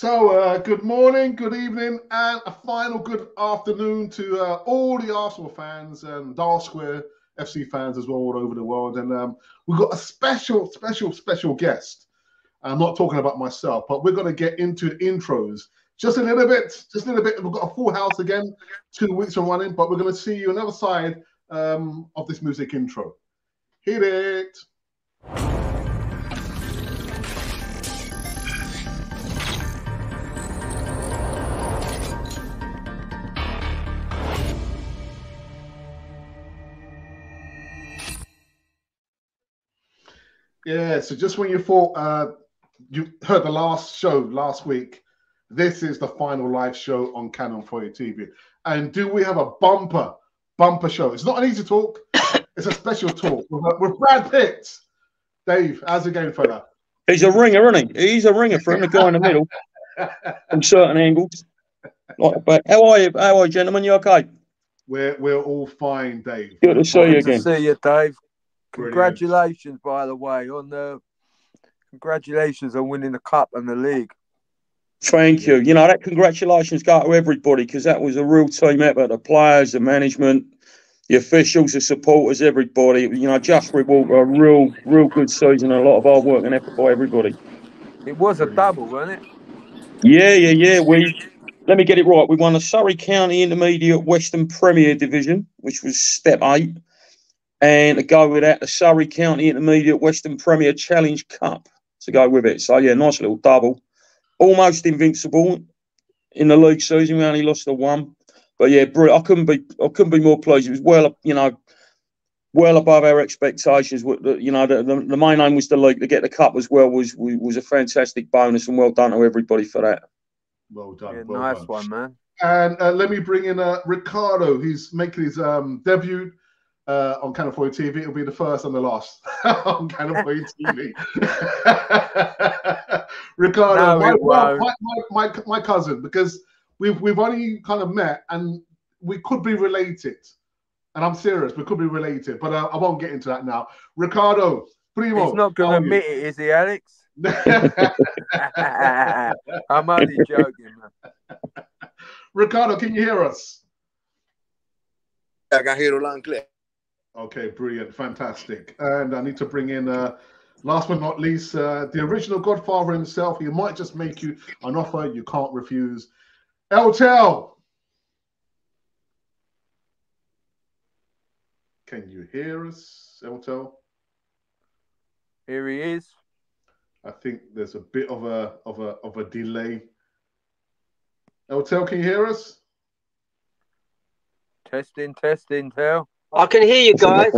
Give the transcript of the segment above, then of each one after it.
Good morning, good evening, and a final good afternoon to all the Arsenal fans and Dial Square FC fans as well all over the world. And we've got a special guest. I'm not talking about myself, but we're going to get into the intros just a little bit. We've got a full house again, 2 weeks of running, but we're going to see you on the other side of this music intro. Hit it. Yeah, so just when you thought you heard the last show last week, this is the final live show on Canon for your TV. And do we have a bumper show? It's not an easy talk, it's a special talk with Brad Pitt. Dave, how's it going, fella? He's a ringer, isn't he? He's a ringer for him, the guy in the middle, from certain angles. But how are you, gentlemen? You okay? We're all fine, Dave. Good to see you again. Good to see you, Dave. Congratulations, by the way, congratulations on winning the cup and the league. Thank you. You know, that congratulations go to everybody because that was a real team effort. The players, the management, the officials, the supporters, everybody. You know, just reward a real good season and a lot of hard work and effort by everybody. It was a double, wasn't it? Yeah. Let me get it right. We won the Surrey County Intermediate Western Premier Division, which was step 8. And to go with that, the Surrey County Intermediate Western Premier Challenge Cup to go with it. So, yeah, nice little double. Almost invincible in the league season. We only lost the 1. But, yeah, I couldn't be more pleased. It was well above our expectations. You know, the main aim was the league. To get the cup as well was a fantastic bonus, and well done to everybody for that. Well done. Yeah, well nice done. one, man. And let me bring in Ricardo. He's making his debut on Canon 4 TV. It'll be the first and the last on Canon 4 TV. Ricardo, my cousin, because we've only kind of met and we could be related. And I'm serious, we could be related, but I won't get into that now. Ricardo, primo. He's not going to admit it, is he, Alex? I'm only joking, man. Ricardo, can you hear us? I can hear you loud and clear. Okay, brilliant, fantastic. And I need to bring in, last but not least, the original Godfather himself. He might just make you an offer you can't refuse. Eltel. Can you hear us, Eltel? Here he is. I think there's a bit of a delay. Eltel, can you hear us? Testing, Tel. I can hear you guys.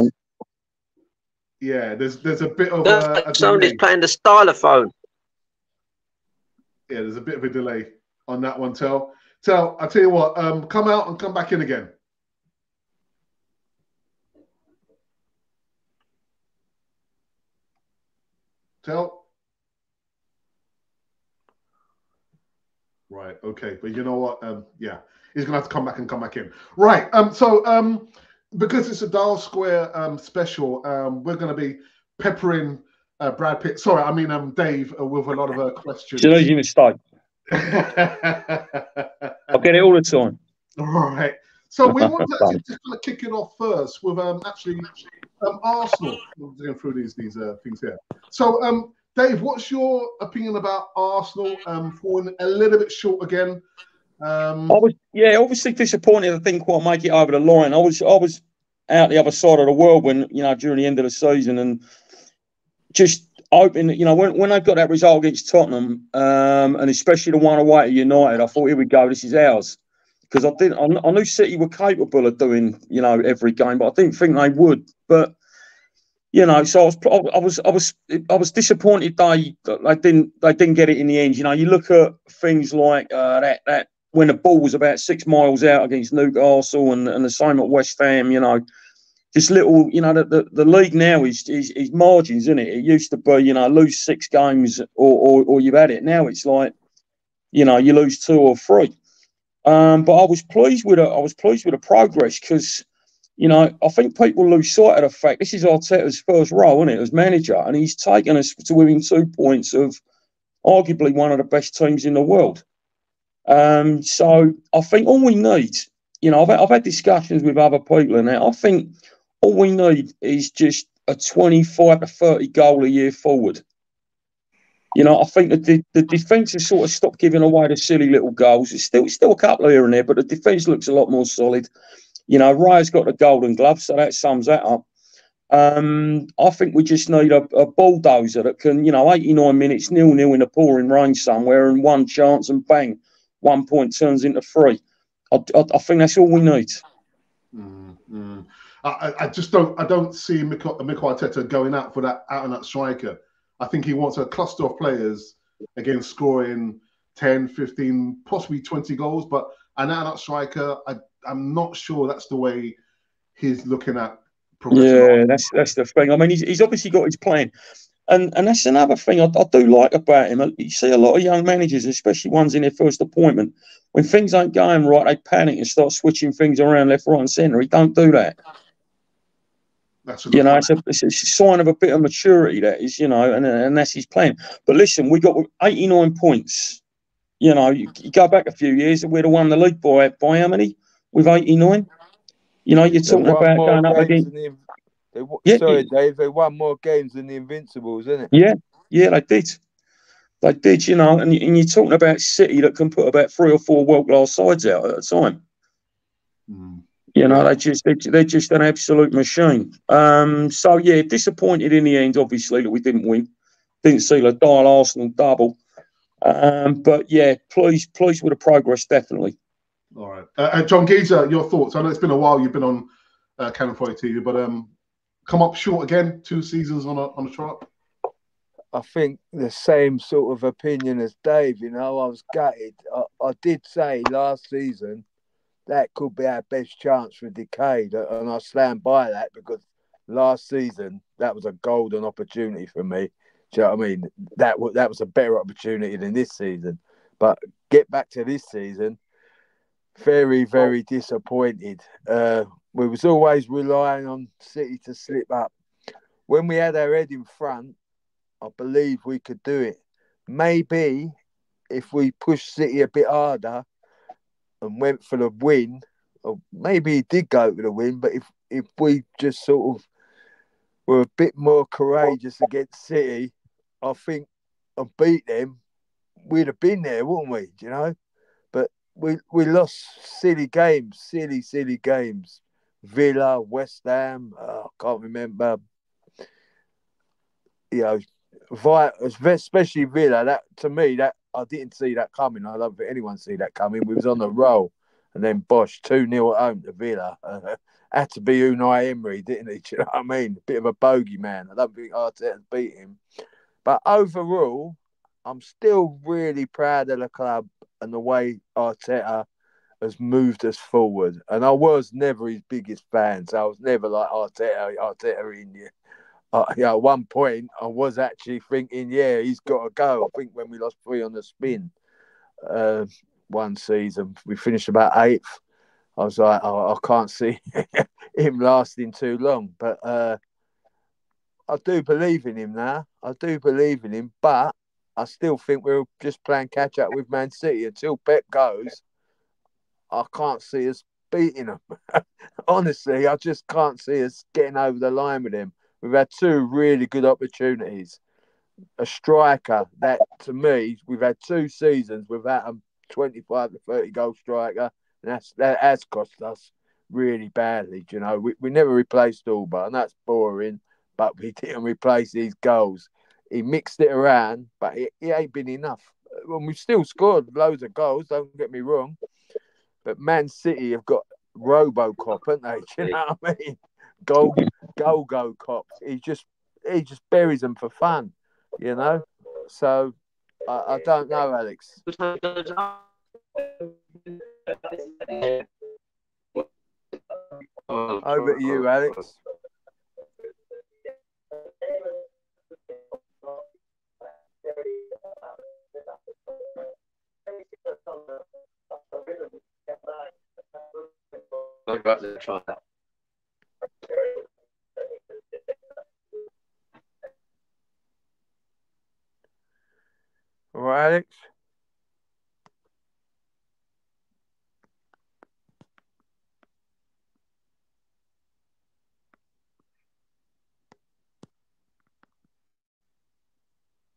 Yeah, there's a bit of a somebody's playing the stylophone. Yeah, there's a bit of a delay on that one, Tel. Tel, I tell you what, come out and come back in again. Tel. Right, okay, but you know what? Yeah, he's gonna have to come back in. Right, because it's a Dial Square special, we're gonna be peppering Brad Pitt. Sorry, I mean Dave with a lot of questions. It's an easy mistake. I get it all the time. All right. So we want to actually just kind of kick it off first with Arsenal. I'm going through these things here. So Dave, what's your opinion about Arsenal falling a little bit short again? I was obviously disappointed. I didn't quite make it over the line. I was out the other side of the world when, you know, during the end of the season, and just hoping that, you know, when they got that result against Tottenham, and especially the one away at United, I thought, here we go, this is ours. Because I knew City were capable of doing, you know, every game, but I didn't think they would. But you know, so I was disappointed they didn't get it in the end. You know, you look at things like that when the ball was about 6 miles out against Newcastle and the same at West Ham. You know, just little. You know, the league now is margins, isn't it? It used to be, you know, lose 6 games or you've had it. Now it's like, you know, you lose 2 or 3. But I was pleased with the progress because, you know, I think people lose sight of the fact this is Arteta's first role, isn't it, as manager, and he's taken us to within 2 points of arguably one of the best teams in the world. So I think all we need, you know, I've had discussions with other people and that. I think all we need is just a 25 to 30 goal a year forward. You know, I think that the defence has sort of stopped giving away the silly little goals. It's still a couple here and there, but the defence looks a lot more solid. You know, Raya's got the golden glove, so that sums that up. I think we just need a bulldozer that can, you know, 89 minutes, 0-0 in the pouring rain somewhere, and one chance and bang, 1 point turns into 3. I think that's all we need. I just don't see Mikel Arteta going out for that out and out striker. I think he wants a cluster of players, again, scoring 10, 15, possibly 20 goals. But an out and out striker, I'm not sure that's the way he's looking at progressing. Yeah, that's the thing. I mean, he's obviously got his plan. And that's another thing I do like about him. You see a lot of young managers, especially ones in their first appointment, when things ain't going right, they panic and start switching things around left, right and centre. He don't do that. You know, it's a sign of a bit of maturity, that is, you know, and that's his plan. But listen, we got 89 points. You know, you go back a few years and we'd have won the league by how many? With 89? You know, you're talking about going up against... Sorry, Dave, they won more games than the Invincibles, isn't it? Yeah, they did. They did, you know, and you're talking about City that can put about 3 or 4 world-class sides out at a time. You know, they're just an absolute machine. So, yeah, disappointed in the end, obviously, that we didn't win. Didn't see the dial Arsenal double. But, yeah, pleased with the progress, definitely. All right. John Geezer, your thoughts? I know it's been a while you've been on Cannon Fodder TV, but come up short again, 2 seasons on a trot. I think the same sort of opinion as Dave. You know, I was gutted. I did say last season that could be our best chance for a decade, and I stand by that, because last season that was a golden opportunity for me. Do you know what I mean? That was a better opportunity than this season. But get back to this season, very, very disappointed. We was always relying on City to slip up. When we had our head in front, I believe we could do it. Maybe if we pushed City a bit harder and went for the win, or maybe he did go for the win, but if we just sort of were a bit more courageous against City, I think, and beat them, we'd have been there, wouldn't we? Do you know? But we lost silly games. Villa, West Ham, I can't remember. You know, especially Villa. That, to me, that I didn't see that coming. I don't think anyone see that coming. We was on the roll, and then Bosch 2-0 at home to Villa. Had to be Unai Emery, didn't he? Do you know what I mean? A bit of a bogey man. I don't think Arteta beat him. But overall, I'm still really proud of the club and the way Arteta has moved us forward. And I was never his biggest fan, so I was never like Arteta in you. At one point, I was actually thinking, yeah, he's got to go. I think when we lost 3 on the spin one season, we finished about 8th. I was like, I can't see him lasting too long. But I do believe in him now. But I still think we're just playing catch up with Man City. Until Pep goes, I can't see us beating them. Honestly, I just can't see us getting over the line with them. We've had 2 really good opportunities. A striker that, to me, we've had 2 seasons without a 25 to 30 goal striker, and that has cost us really badly. You know, we never replaced Alba, and that's boring. But we didn't replace these goals. He mixed it around, but it ain't been enough. And we've still scored loads of goals. Don't get me wrong, but Man City have got RoboCop, haven't they? Do you know what I mean? Go Cop. He just buries them for fun, you know. So I don't know, Alex. Over to you, Alex. I'm about to try that. Alex?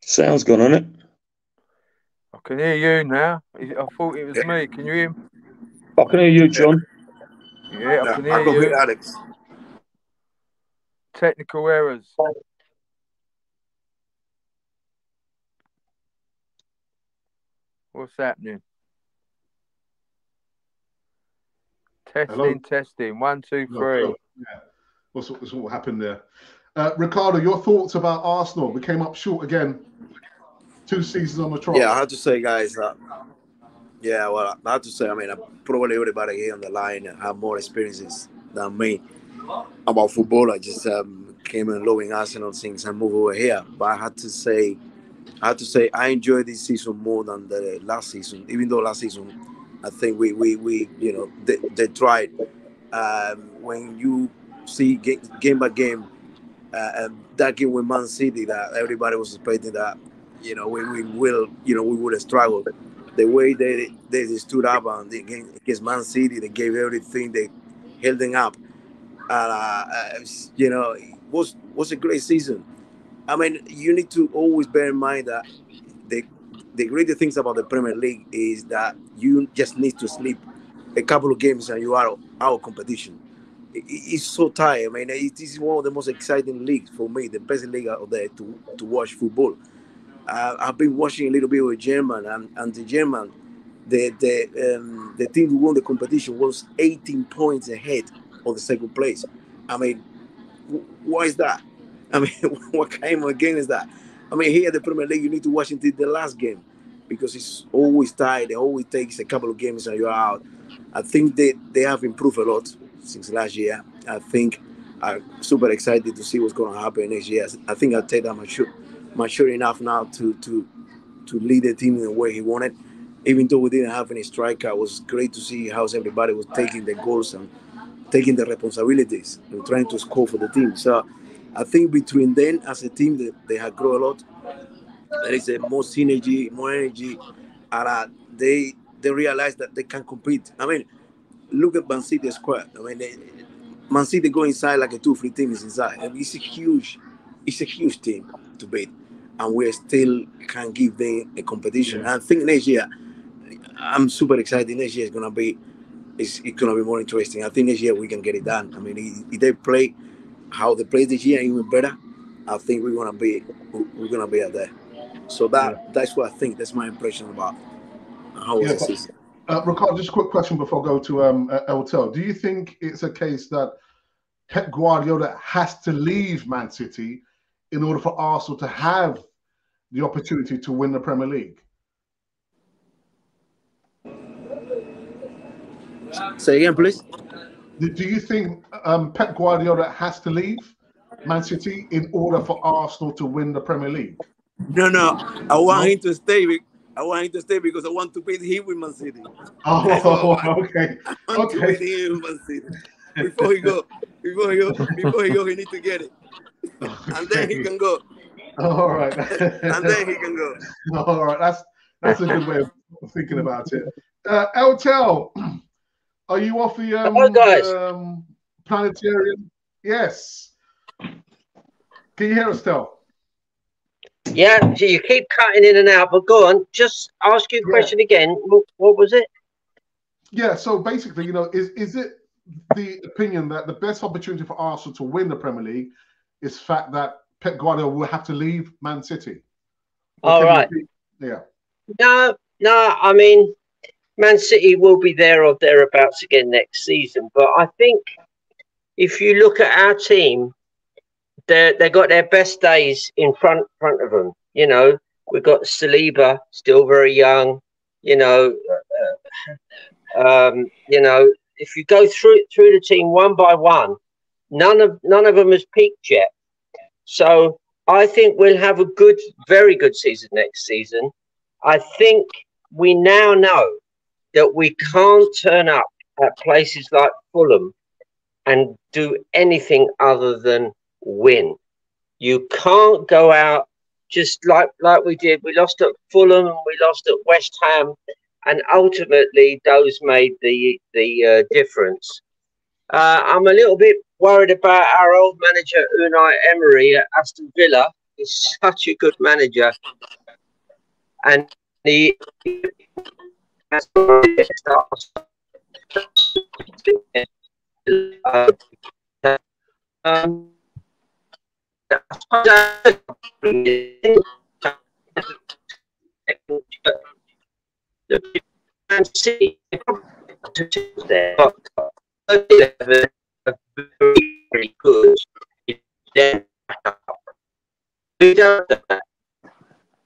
Sound's gone on it. I can hear you now. I thought it was me. Can you hear me? I can hear you, John. Yeah, I can hear I can hear you. Alex. Technical errors. What's happening? Testing. 1, 2, 3. Yeah. What's what happened there? Ricardo, your thoughts about Arsenal? We came up short again. 2 seasons on the trot. Yeah, I have to say, guys, well, I have to say, I mean, probably everybody here on the line have more experiences than me about football. I just came and loving Arsenal since I moved over here. But I have to say I enjoyed this season more than the last season. Even though last season, I think we you know, they tried. When you see game by game, that game with Man City, that everybody was expecting that, you know, we would have struggled. The way they stood up and they against Man City, they gave everything, they held them up, and you know, it was a great season. I mean, you need to always bear in mind that the great things about the Premier League is that you just need to sleep a couple of games and you are out of competition. It's so tight. I mean, it is one of the most exciting leagues for me, the best league out there to watch football. I've been watching a little bit with German, and the German, the team who won the competition was 18 points ahead of the second place. I mean, why is that? I mean, what kind of game is that? I mean, here at the Premier League, you need to watch until the last game because it's always tight. It always takes a couple of games and you're out. I think they have improved a lot since last year. I think I'm super excited to see what's going to happen next year. I think Arteta mature enough now to lead the team in the way he wanted. Even though we didn't have any striker, it was great to see how everybody was taking the goals and taking the responsibilities and trying to score for the team. So I think between them as a team, they have grown a lot. There is a more synergy, more energy, and they realize that they can compete. I mean, look at Man City squad. I mean, Man City go inside like a 2-3 team is inside. And it's a huge team to beat, and we still can give them a competition. Yeah. I think next year, I'm super excited. Next year is gonna be. It's going to be more interesting. I think next year we can get it done. I mean, if they play how they play this year, even better, I think we're going to be out there. So that's what I think. That's my impression about how was the season. Ricardo, just a quick question before I go to Eltel. Do you think it's a case that Pep Guardiola has to leave Man City in order for Arsenal to have the opportunity to win the Premier League? Say again, please. Do you think Pep Guardiola has to leave Man City in order for Arsenal to win the Premier League? No. I want him to stay. I want him to stay because I want to beat him with Man City. Okay. I want to beat him with Man City. Before he go, he need to get it, and then he can go. All right. And then he can go. All right. That's a good way of thinking about it. Eltel, are you off the planetarium? Yes. Can you hear us, Tel? Yeah, so you keep cutting in and out, but go on. Just ask you a question again. What was it? Yeah, so basically, is it the opinion that the best opportunity for Arsenal to win the Premier League is the fact that Pep Guardiola will have to leave Man City? All right. Yeah. No, I mean, Man City will be there or thereabouts again next season. But I think if you look at our team, they got their best days in front of them. We've got Saliba, still very young. If you go through the team one by one, none of them has peaked yet. So I think we'll have a very good season next season. I think we now know that we can't turn up at places like Fulham and do anything other than win. You can't go out just like we did. We lost at Fulham, we lost at West Ham, and ultimately those made the difference. I'm a little bit worried about our old manager Unai Emery at Aston Villa. He's such a good manager, and he has very good.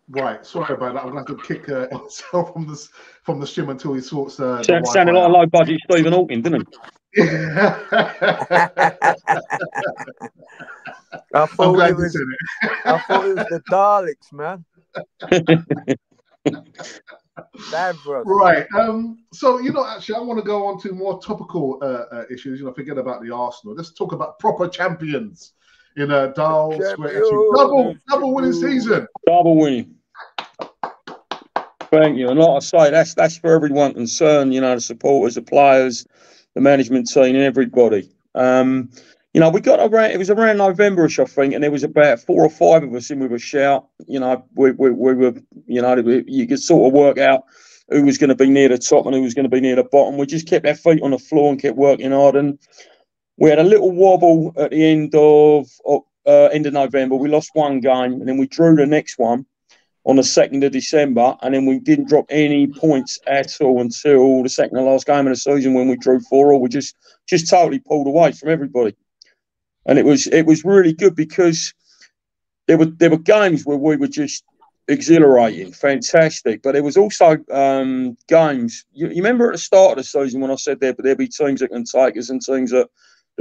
Right, sorry about that. I'm going to have to kick myself from the shim until he sorts the Sounded like a low budget Stephen Hawking, didn't he? I thought it was the Daleks, man. Right. So, actually, I want to go on to more topical issues. Forget about the Arsenal. Let's talk about proper champions in Dial Square FC. Double winning season. Double winning. Thank you. And like I say, that's for everyone concerned, the supporters, the players, the management team, and everybody. We got around, it was around November-ish, I think, and there was about 4 or 5 of us in with a shout. We were, you could sort of work out who was going to be near the top and who was going to be near the bottom. We just kept our feet on the floor and kept working hard. And we had a little wobble at the end of November. We lost one game, and then we drew the next one on the 2nd of December, and then we didn't drop any points at all until the second to last game of the season when we drew 4-4. We just totally pulled away from everybody. And it was really good because there were games where we were just exhilarating, fantastic. But there was also games. You remember at the start of the season when I said there'd be teams that can take us and teams that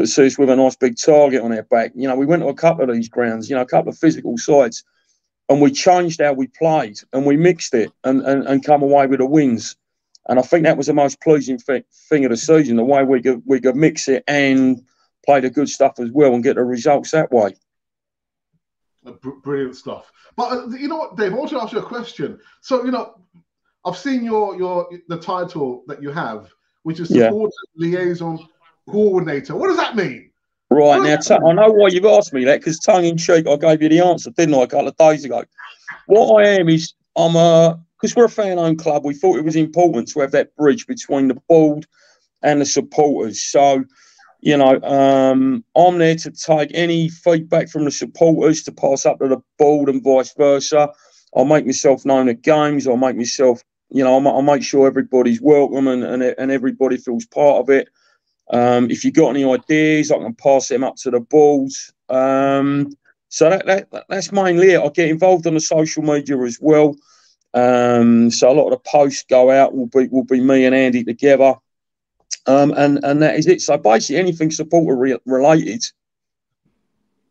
see us with a nice big target on their back. We went to a couple of these grounds, a couple of physical sides, and we changed how we played and we mixed it and come away with the wins. And I think that was the most pleasing thing of the season, the way we could mix it and play the good stuff as well and get the results that way. Brilliant stuff. But you know what, Dave, I want to ask you a question. So, I've seen the title that you have, which is Supporter Liaison Coordinator. What does that mean? Right, now, I know why you've asked me that, because tongue-in-cheek, I gave you the answer, didn't I, a couple of days ago. What I am is, because we're a fan-owned club, we thought it was important to have that bridge between the board and the supporters. So, I'm there to take any feedback from the supporters to pass up to the board and vice versa. I'll make myself known at games. I'll make myself, I'll make sure everybody's welcome and everybody feels part of it. If you got any ideas, I can pass them up to the boards. So that's mainly it. I get involved on the social media as well. So a lot of the posts go out will be me and Andy together. And that is it. So basically anything supporter related,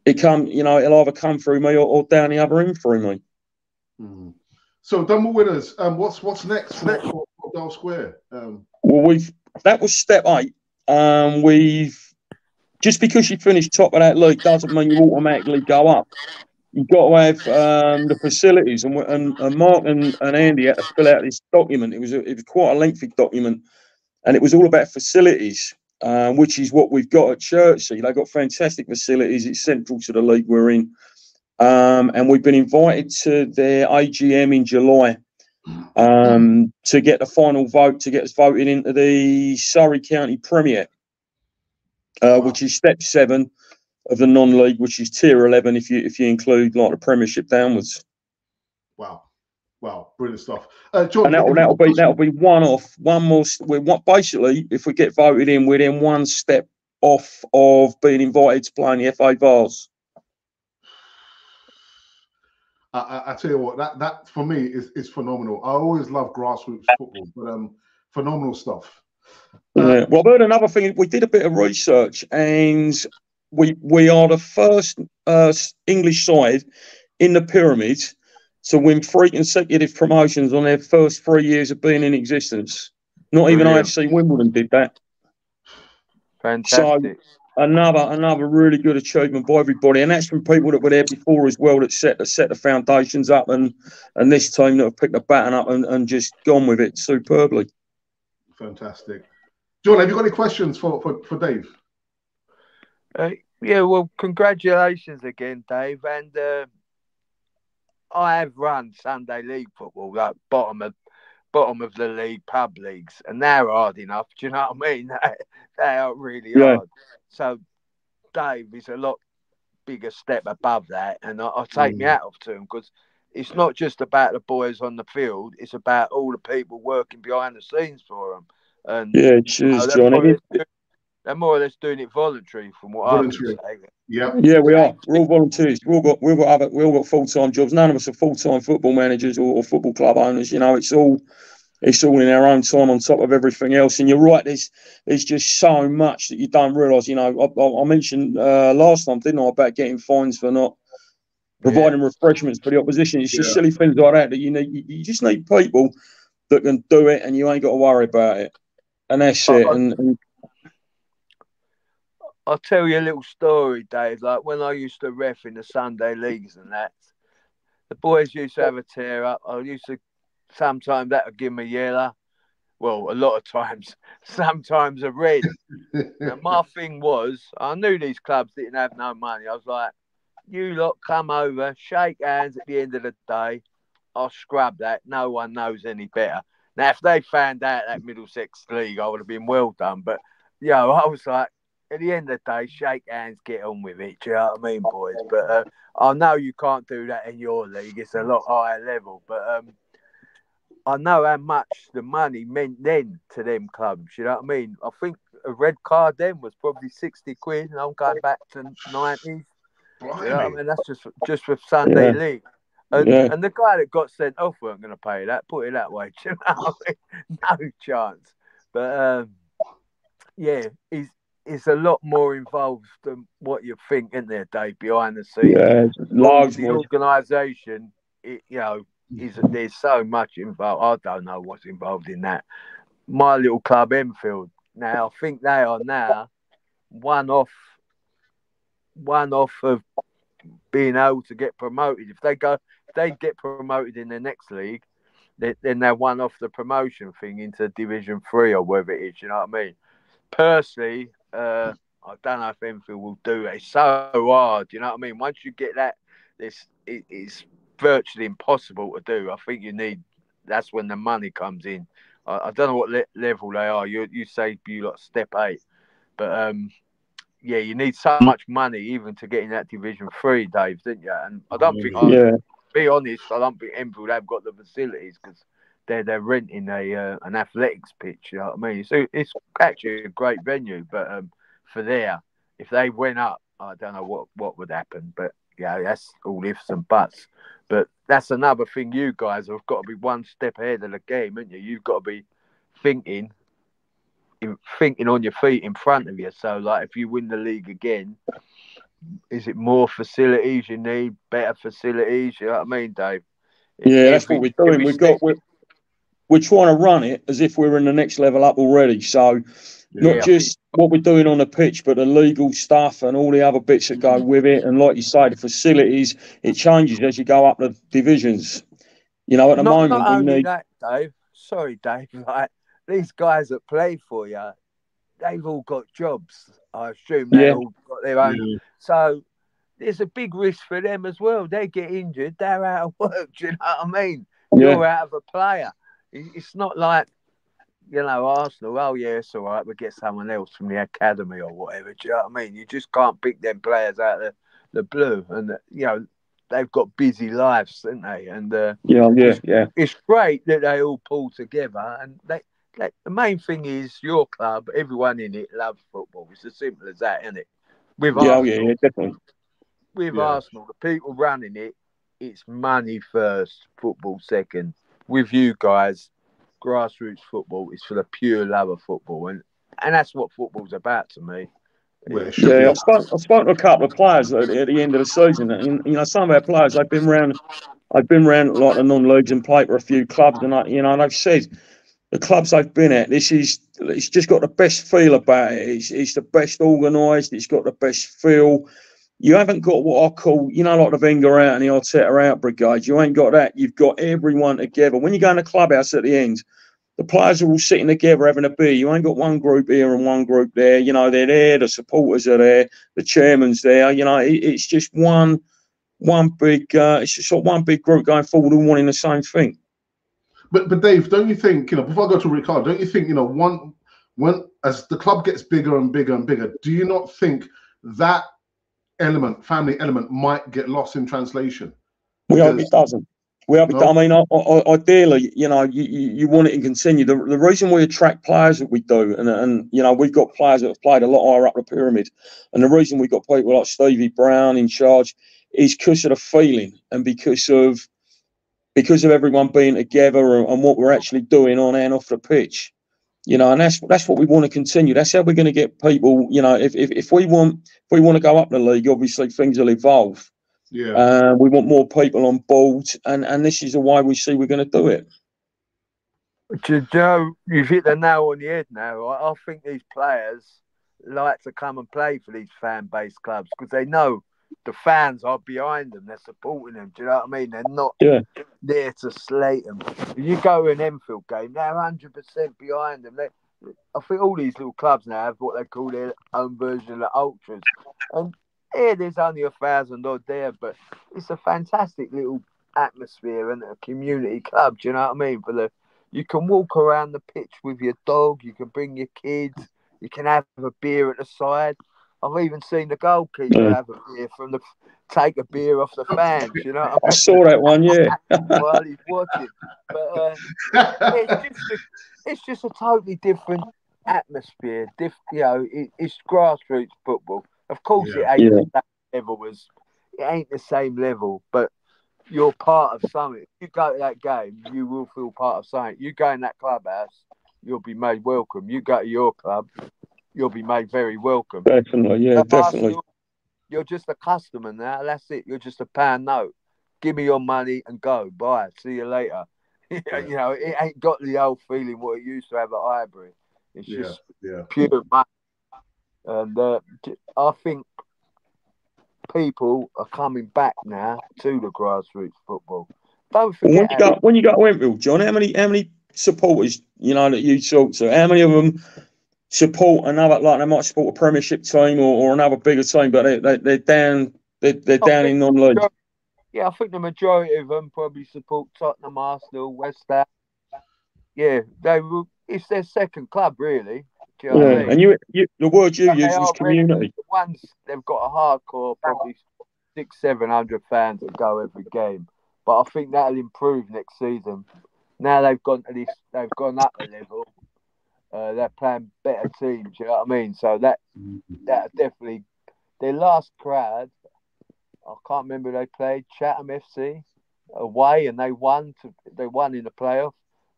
it'll either come through me or down the other end through me. Mm-hmm. So double winners. What's next for Dial Square? Well, that was step 8. We've just because you finish top of that league doesn't mean you automatically go up. You've got to have the facilities, and Mark and Andy had to fill out this document. It was quite a lengthy document, and it was all about facilities, which is what we've got at Chertsey. They've got fantastic facilities. It's central to the league we're in, and we've been invited to their AGM in July. To get the final vote to get us voted into the Surrey County Premier, which is step 7 of the non-league, which is tier 11 if you include like the Premiership downwards. Wow, brilliant stuff, John. And that'll be one more. Basically, if we get voted in, we're then one step off of being invited to play in the FA Vars. I tell you what, that for me is phenomenal. I always love grassroots football, but phenomenal stuff. Well, I've heard another thing. We did a bit of research, and we are the first English side in the pyramid to win 3 consecutive promotions on their first 3 years of being in existence. Not even AFC Wimbledon did that. Fantastic. another really good achievement by everybody, and that's from people that were there before as well, that set the foundations up, and this team that have picked the baton up and just gone with it superbly. Fantastic. John, have you got any questions for Dave? Yeah, well, congratulations again, Dave. And I have run Sunday League football, like bottom of the league, pub leagues, and they're hard enough. Do you know what I mean? They are really hard. So Dave is a lot bigger step above that, and I take me out of to him, because it's not just about the boys on the field; it's about all the people working behind the scenes for them. And yeah, cheers, Johnny. They're more or less doing it voluntary, from what I can say. Yeah, we are. We're all volunteers. We all got full-time jobs. None of us are full-time football managers or football club owners. You know, it's all in our own time on top of everything else. And you're right. There's just so much that you don't realise. You know, I mentioned last time, didn't I, about getting fines for not providing refreshments for the opposition. It's just silly things like that you need. You just need people that can do it, and you ain't got to worry about it. And that's it. And I'll tell you a little story, Dave. Like when I used to ref in the Sunday leagues and that, the boys used to have a tear up. Sometimes that would give me a yellow. Well, a lot of times, sometimes a red. Now, my thing was, I knew these clubs didn't have no money. I was like, you lot come over, shake hands at the end of the day. I'll scrub that. No one knows any better. Now, if they found out that Middlesex League, I would have been well done. But, I was like, at the end of the day, shake hands, get on with it. Do you know what I mean, boys? But I know you can't do that in your league. It's a lot higher level. But I know how much the money meant then to them clubs. You know what I mean? I think a red card then was probably 60 quid, and I'm going back to 90s. You know what I mean? That's just for Sunday League. And the guy that got sent off weren't going to pay that. Put it that way. Do you know what I mean? No chance. But it's a lot more involved than what you think, isn't there, Dave, behind the scenes? Yeah, large the organisation, there's so much involved. I don't know what's involved in that. My little club, Enfield, now, I think they are now one off of being able to get promoted. If they get promoted in the next league, then they're one off the promotion thing into Division 3 or whatever it is, you know what I mean? Personally, I don't know if Enfield will do it. It's so hard, you know what I mean? Once you get that, it's virtually impossible to do. I think that's when the money comes in. I don't know what level they are. You say you lot step 8, but you need so much money even to get in that Division 3, Dave, didn't you? And I don't think, be honest, I don't think Enfield have got the facilities, because they're renting an athletics pitch. You know what I mean? So it's actually a great venue, but if they went up, I don't know what would happen. But that's all ifs and buts. But that's another thing. You guys have got to be one step ahead of the game, haven't you? You've got to be thinking on your feet in front of you. So, like, if you win the league again, is it more facilities you need, better facilities? You know what I mean, Dave? That's what we're doing. We're trying to run it as if we're in the next level up already. So not just what we're doing on the pitch, but the legal stuff and all the other bits that go with it. And like you say, the facilities, it changes as you go up the divisions. You know, at the moment, not only that, Dave. Sorry, Dave. Like, these guys that play for you, they've all got jobs. I assume they all got their own. Yeah. So there's a big risk for them as well. They get injured, they're out of work. Do you know what I mean? You're out of a player. It's not like, Arsenal, it's all right, we'll get someone else from the academy or whatever. Do you know what I mean? You just can't pick them players out of the blue. And, they've got busy lives, don't they? And it's great that they all pull together. And the main thing is your club, everyone in it loves football. It's as simple as that, isn't it? With Arsenal, definitely. With Arsenal, the people running it, it's money first, football second. With you guys, grassroots football is for the pure love of football, and that's what football's about to me. I've spoken to a couple of players at the end of the season, and some of our players, I've been round like the non-leagues and played for a few clubs, and they've said the clubs they've been at, this is it's just got the best feel about it. It's the best organised. It's got the best feel. You haven't got what I call, like the Wenger out and the Arteta out brigade. You ain't got that. You've got everyone together. When you go in the clubhouse at the end, the players are all sitting together having a beer. You ain't got one group here and one group there. They're there. The supporters are there. The chairman's there. It's just one big. It's just like one big group going forward, all wanting the same thing. But Dave, don't you think, before I go to Ricardo, don't you think, when as the club gets bigger and bigger and bigger, do you not think that family element might get lost in translation? We hope it doesn't. I mean, ideally, you want it to continue. The reason we attract players that we do, and we've got players that have played a lot higher up the pyramid, and the reason we've got people like Stevie Brown in charge is because of the feeling and because of everyone being together and what we're actually doing on and off the pitch. And that's what we want to continue. That's how we're going to get people. If we want to go up the league, obviously things will evolve. Yeah. We want more people on board, and this is the way we see we're going to do it. Joe, you've hit the nail on the head now. I think these players like to come and play for these fan-based clubs because they know the fans are behind them. They're supporting them. Do you know what I mean? They're not there to slate them. If you go to an Enfield game, they're 100% behind them. I think all these little clubs now have what they call their own version of the ultras. And there's only 1,000 odd there, but it's a fantastic little atmosphere and a community club. Do you know what I mean? You can walk around the pitch with your dog. You can bring your kids. You can have a beer at the side. I've even seen the goalkeeper have a beer take a beer off the fans. You know what I mean? I saw that one, while he's watching. But it's just a totally different atmosphere. It's grassroots football. Of course, it ain't that level it ain't the same level, but you're part of something. If you go to that game, you will feel part of something. You go in that clubhouse, you'll be made welcome. You go to your club, you'll be made very welcome. Definitely, definitely. You're just a customer now. That's it. You're just a pound note. Give me your money and go. Bye. See you later. It ain't got the old feeling what it used to have at Highbury. It's just pure money. And I think people are coming back now to the grassroots football. Don't forget. When you go to Wimbledon, John, how many supporters that you talk to? How many of them support another, like they might support a Premiership team or another bigger team, but they're down in non-league? Yeah, I think the majority of them probably support Tottenham, Arsenal, West Ham. Yeah, it's their second club, really. Do you know what I mean? And the word you used was community. The ones they've got a hardcore, probably 600-700 fans that go every game. But I think that'll improve next season. Now they've gone up a level. They're playing better teams. You know what I mean? So that definitely their last crowd. I can't remember who they played. Chatham FC away, and they won. They won in the playoff.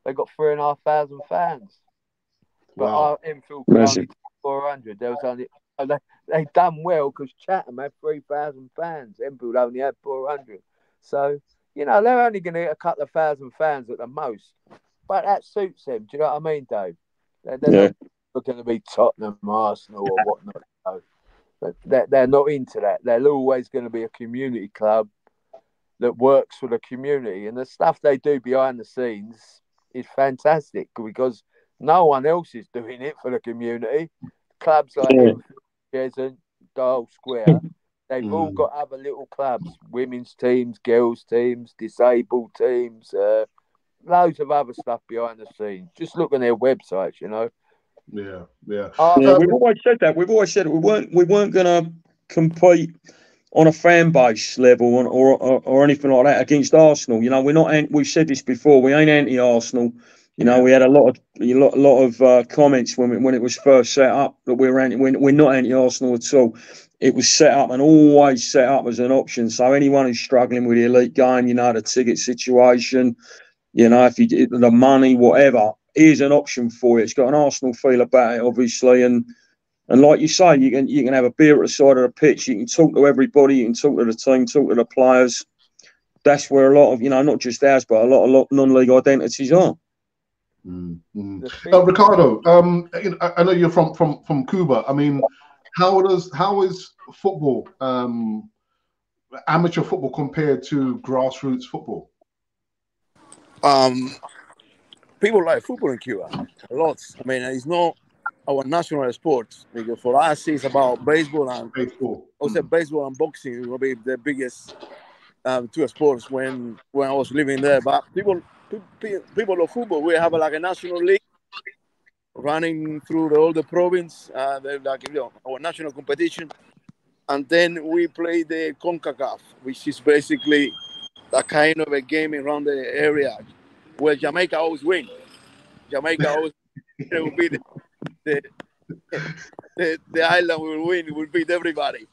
They got 3,500 fans. But our Enfield could only take 400. There was only they done well because Chatham had 3,000 fans. Enfield only had 400. So they're only going to get a couple of thousand fans at the most. But that suits them. Do you know what I mean, Dave? They're not going to be Tottenham, Arsenal, or whatnot. But they're not into that. They're always going to be a community club that works for the community, and the stuff they do behind the scenes is fantastic because no one else is doing it for the community. Clubs like Cheshunt, Dial Square, they've all got other little clubs, women's teams, girls' teams, disabled teams, loads of other stuff behind the scenes. Just look on their websites, Yeah. We've always said that. We've always said it. We weren't going to compete on a fan base level or anything like that against Arsenal. We're not. We've said this before. We ain't anti-Arsenal. We had a lot of comments when it was first set up that we're not anti-Arsenal at all. It was set up and always set up as an option. So anyone who's struggling with the elite game, the ticket situation, if you get the money, whatever, is an option for you. It's got an Arsenal feel about it, obviously, and like you say, you can have a beer at the side of the pitch. You can talk to everybody. You can talk to the team, talk to the players. That's where a lot of not just ours, but a lot of non-league identities are. Ricardo, I know you're from Cuba. I mean, how is football, amateur football, compared to grassroots football? People like football in Cuba a lot. I mean, it's not our national sport, because for us it's about baseball and baseball and boxing will be the biggest two sports when I was living there. But people of football, we have like a national league running through all the province, like our national competition, and then we play the CONCACAF, which is basically a kind of a game around the area where Jamaica always win. Jamaica always will be the island will win, will beat everybody,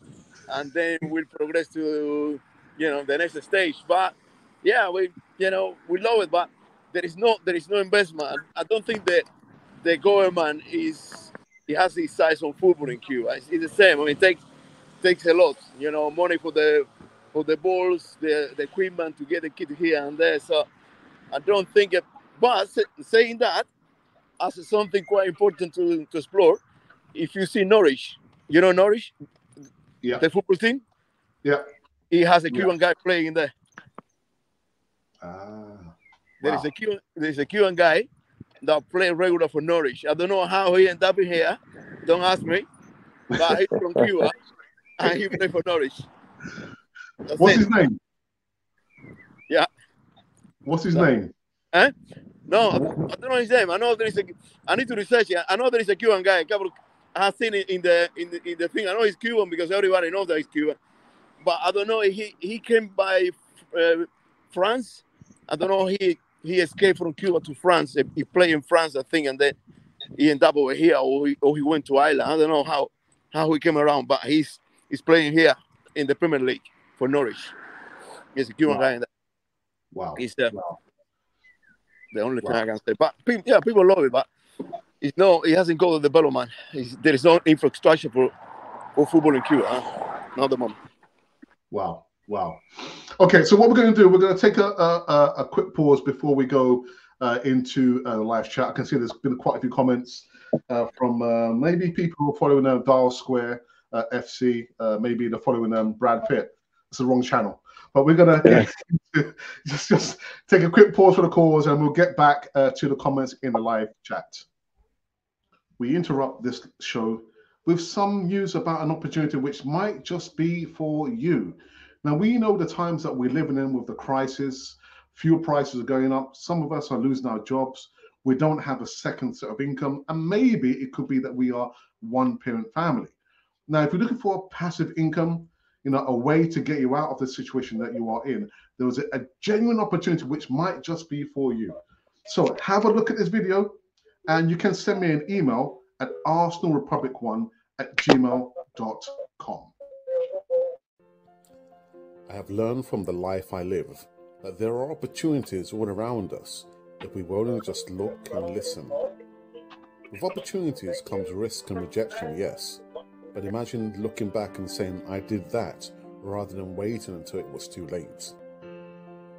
and then we'll progress to the next stage. But yeah, we love it, but there is no investment. I don't think that the government has the size on football in Cuba. It's the same. I mean, it takes a lot, money for the balls, the equipment to get the kid here and there. So I don't think it. But saying that, as something quite important to explore, if you see Norwich, Norwich, the football team, he has a Cuban guy playing there. There's a Cuban guy that plays regular for Norwich. I don't know how he ended up in here. Don't ask me. But he's from Cuba and he plays for Norwich. What's his name? Yeah. What's his name? Eh? No, I don't know his name. I know there is I need to research it. I know there is a Cuban guy. I have seen it in the thing. I know he's Cuban because everybody knows that he's Cuban. But I don't know. He came by France. I don't know. He escaped from Cuba to France. He played in France, I think, and then he ended up over here, or he went to Ireland. I don't know how he came around, but he's playing here in the Premier League for Norwich. He's a Cuban guy in that. Wow. He's the only thing I can say. But people love it, but it hasn't got the development. There is no infrastructure for football in Cuba. Not the moment. Wow. Okay, so what we're going to do, we're going to take a quick pause before we go into the live chat. I can see there's been quite a few comments from maybe people who are following Dial Square FC. Maybe they're following Brad Pitt. It's the wrong channel. But we're going to just take a quick pause for the cause, and we'll get back to the comments in the live chat. We interrupt this show with some news about an opportunity which might just be for you. Now, we know the times that we're living in with the crisis. Fuel prices are going up. Some of us are losing our jobs. We don't have a second set of income. And maybe it could be that we are one-parent family. Now, if you're looking for a passive income, a way to get you out of the situation that you are in, there was a genuine opportunity which might just be for you. So have a look at this video, and you can send me an email at arsenalrepublic1@gmail.com. I have learned from the life I live that there are opportunities all around us if we will only just look and listen. With opportunities comes risk and rejection, yes, but imagine looking back and saying, I did that, rather than waiting until it was too late.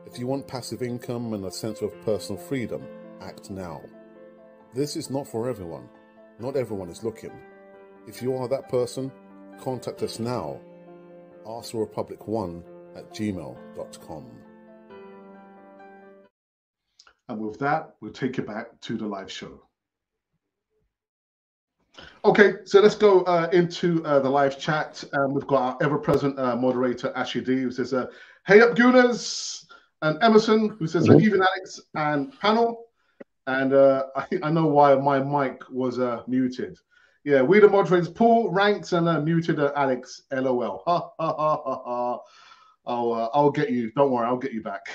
If you want passive income and a sense of personal freedom, act now. This is not for everyone. Not everyone is looking. If you are that person, contact us now. arsenalrepublic1@gmail.com. And with that, we'll take you back to the live show. Okay, so let's go into the live chat. We've got our ever-present moderator, Ashley D, who says, hey up, Gooners, and Emerson, who says, even Alex and panel. And I know why my mic was muted. Yeah, we the moderators, Paul, Ranks, and muted Alex, LOL. Ha, ha, ha, ha, ha. I'll get you. Don't worry, I'll get you back.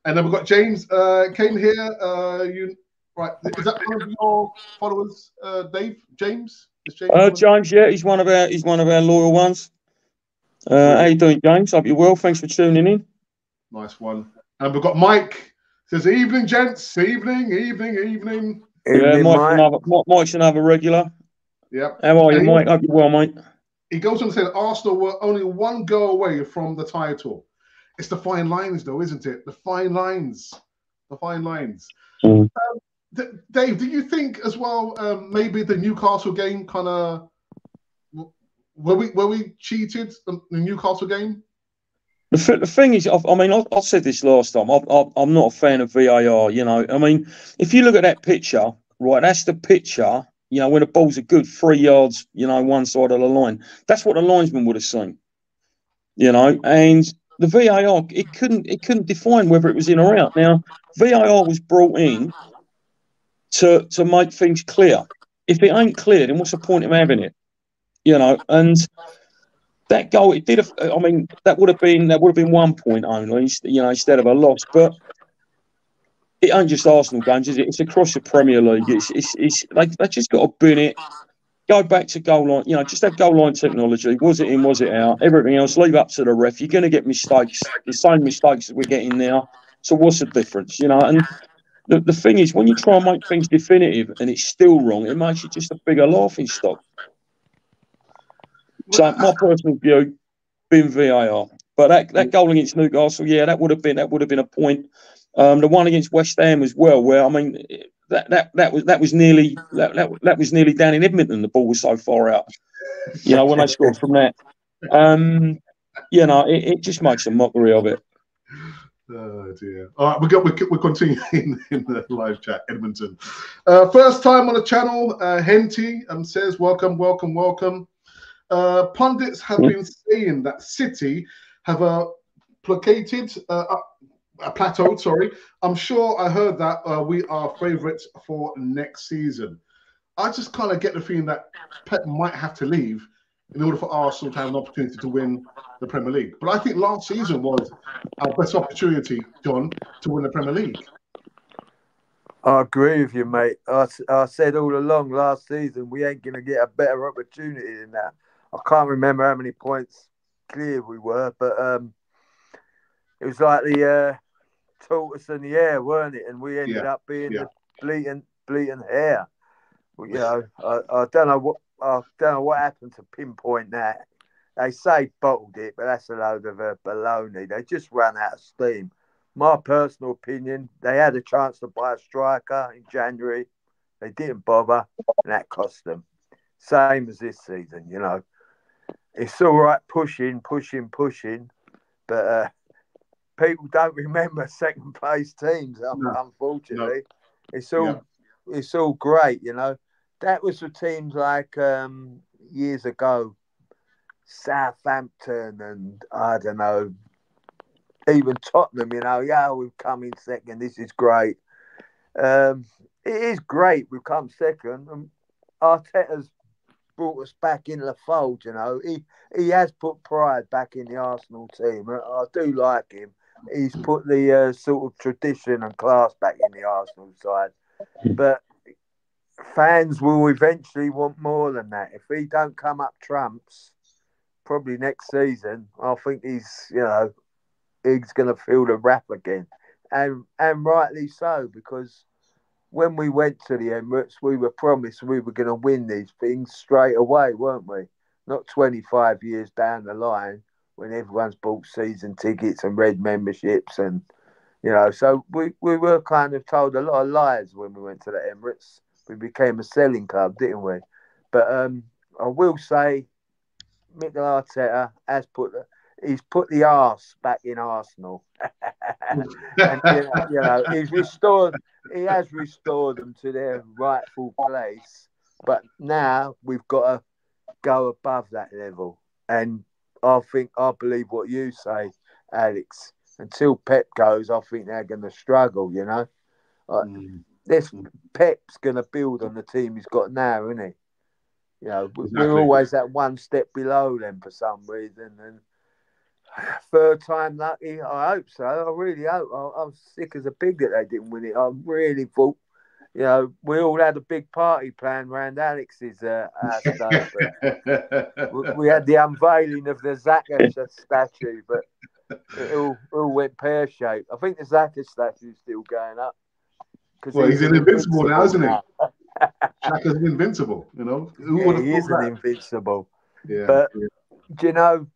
And then we've got James came here. Right, is that one of your followers, Dave? James? Is James, yeah, he's one of our loyal ones. How you doing, James? Hope you're well. Thanks for tuning in. Nice one. And we've got Mike. Says evening, gents. Evening. Yeah, Mike's another regular. Yeah. How are you, Mike? Hope you're well, mate. He goes on to say that Arsenal were only one goal away from the title. It's the fine lines, though, isn't it? The fine lines. The fine lines. Mm. Dave, do you think as well? Maybe the Newcastle game kind of were we cheated in the Newcastle game? The thing is, I mean, I said this last time. I'm not a fan of VAR. You know, I mean, if you look at that picture, right, that's the picture. You know, when the ball's a good 3 yards, you know, one side of the line. That's what the linesman would have seen. You know, and the VAR it couldn't define whether it was in or out. Now, VAR was brought in to make things clear. If it ain't clear, then what's the point of having it? You know, and that goal, it did. I mean, that would have been 1 point only, you know, instead of a loss. But it ain't just Arsenal games, is it? It's across the Premier League. It's like they just got to bin it. Go back to goal line. You know, just have goal line technology. Was it in? Was it out? Everything else, leave up to the ref. You're going to get mistakes, the same mistakes that we're getting now. So what's the difference? You know, and the thing is, when you try and make things definitive and it's still wrong, it makes it just a bigger laughing stock. So my personal view, been VAR. But that goal against Newcastle, yeah, that would have been a point. The one against West Ham as well, where I mean that was nearly down in Edmonton. The ball was so far out. You know, when they scored from that. You know, it just makes a mockery of it. Oh dear. All right, we're continuing in the live chat, Edmonton. First time on the channel, Henty says, welcome. Pundits have been saying that City have plateaued. Sorry, I'm sure I heard that we are favourites for next season. I just kind of get the feeling that Pep might have to leave in order for Arsenal to have an opportunity to win the Premier League. But I think last season was our best opportunity, John, to win the Premier League. I agree with you, mate. I said all along last season we ain't going to get a better opportunity than that. I can't remember how many points clear we were, but it was like the tortoise and the hare, weren't it? And we ended up being the bleating hare. Well, you know, I don't know what happened to pinpoint that. They say bottled it, but that's a load of baloney. They just ran out of steam. My personal opinion, they had a chance to buy a striker in January. They didn't bother, and that cost them. Same as this season, you know. It's all right pushing, but people don't remember second place teams, unfortunately. No. It's all great, you know. That was for teams like years ago, Southampton and I don't know, even Tottenham, you know, we've come in second, this is great. It is great we've come second. And Arteta's brought us back into the fold, you know. He has put pride back in the Arsenal team. I do like him. He's put the sort of tradition and class back in the Arsenal side. But fans will eventually want more than that. If he don't come up trumps, probably next season, I think he's going to feel the wrath again. And rightly so, because when we went to the Emirates, we were promised we were going to win these things straight away, weren't we? Not 25 years down the line when everyone's bought season tickets and red memberships. And, you know, so we were kind of told a lot of lies when we went to the Emirates. We became a selling club, didn't we? But I will say, Mikel Arteta has he's put the arse back in Arsenal. And, you know, he has restored them to their rightful place. But now we've got to go above that level. And I believe what you say, Alex. Until Pep goes, I think they're going to struggle, you know. Pep's going to build on the team he's got now, isn't he? You know, we're always that one step below them for some reason. And third time lucky, I hope so. I really hope. I was sick as a pig that they didn't win it. I really thought, you know, we all had a big party planned around Alex's house. We had the unveiling of the Xhaka statue, but it all went pear-shaped. I think the Xhaka statue is still going up. Well, he's invincible now, isn't he? Xhaka's invincible, you know. He is invincible. Yeah. But, you know,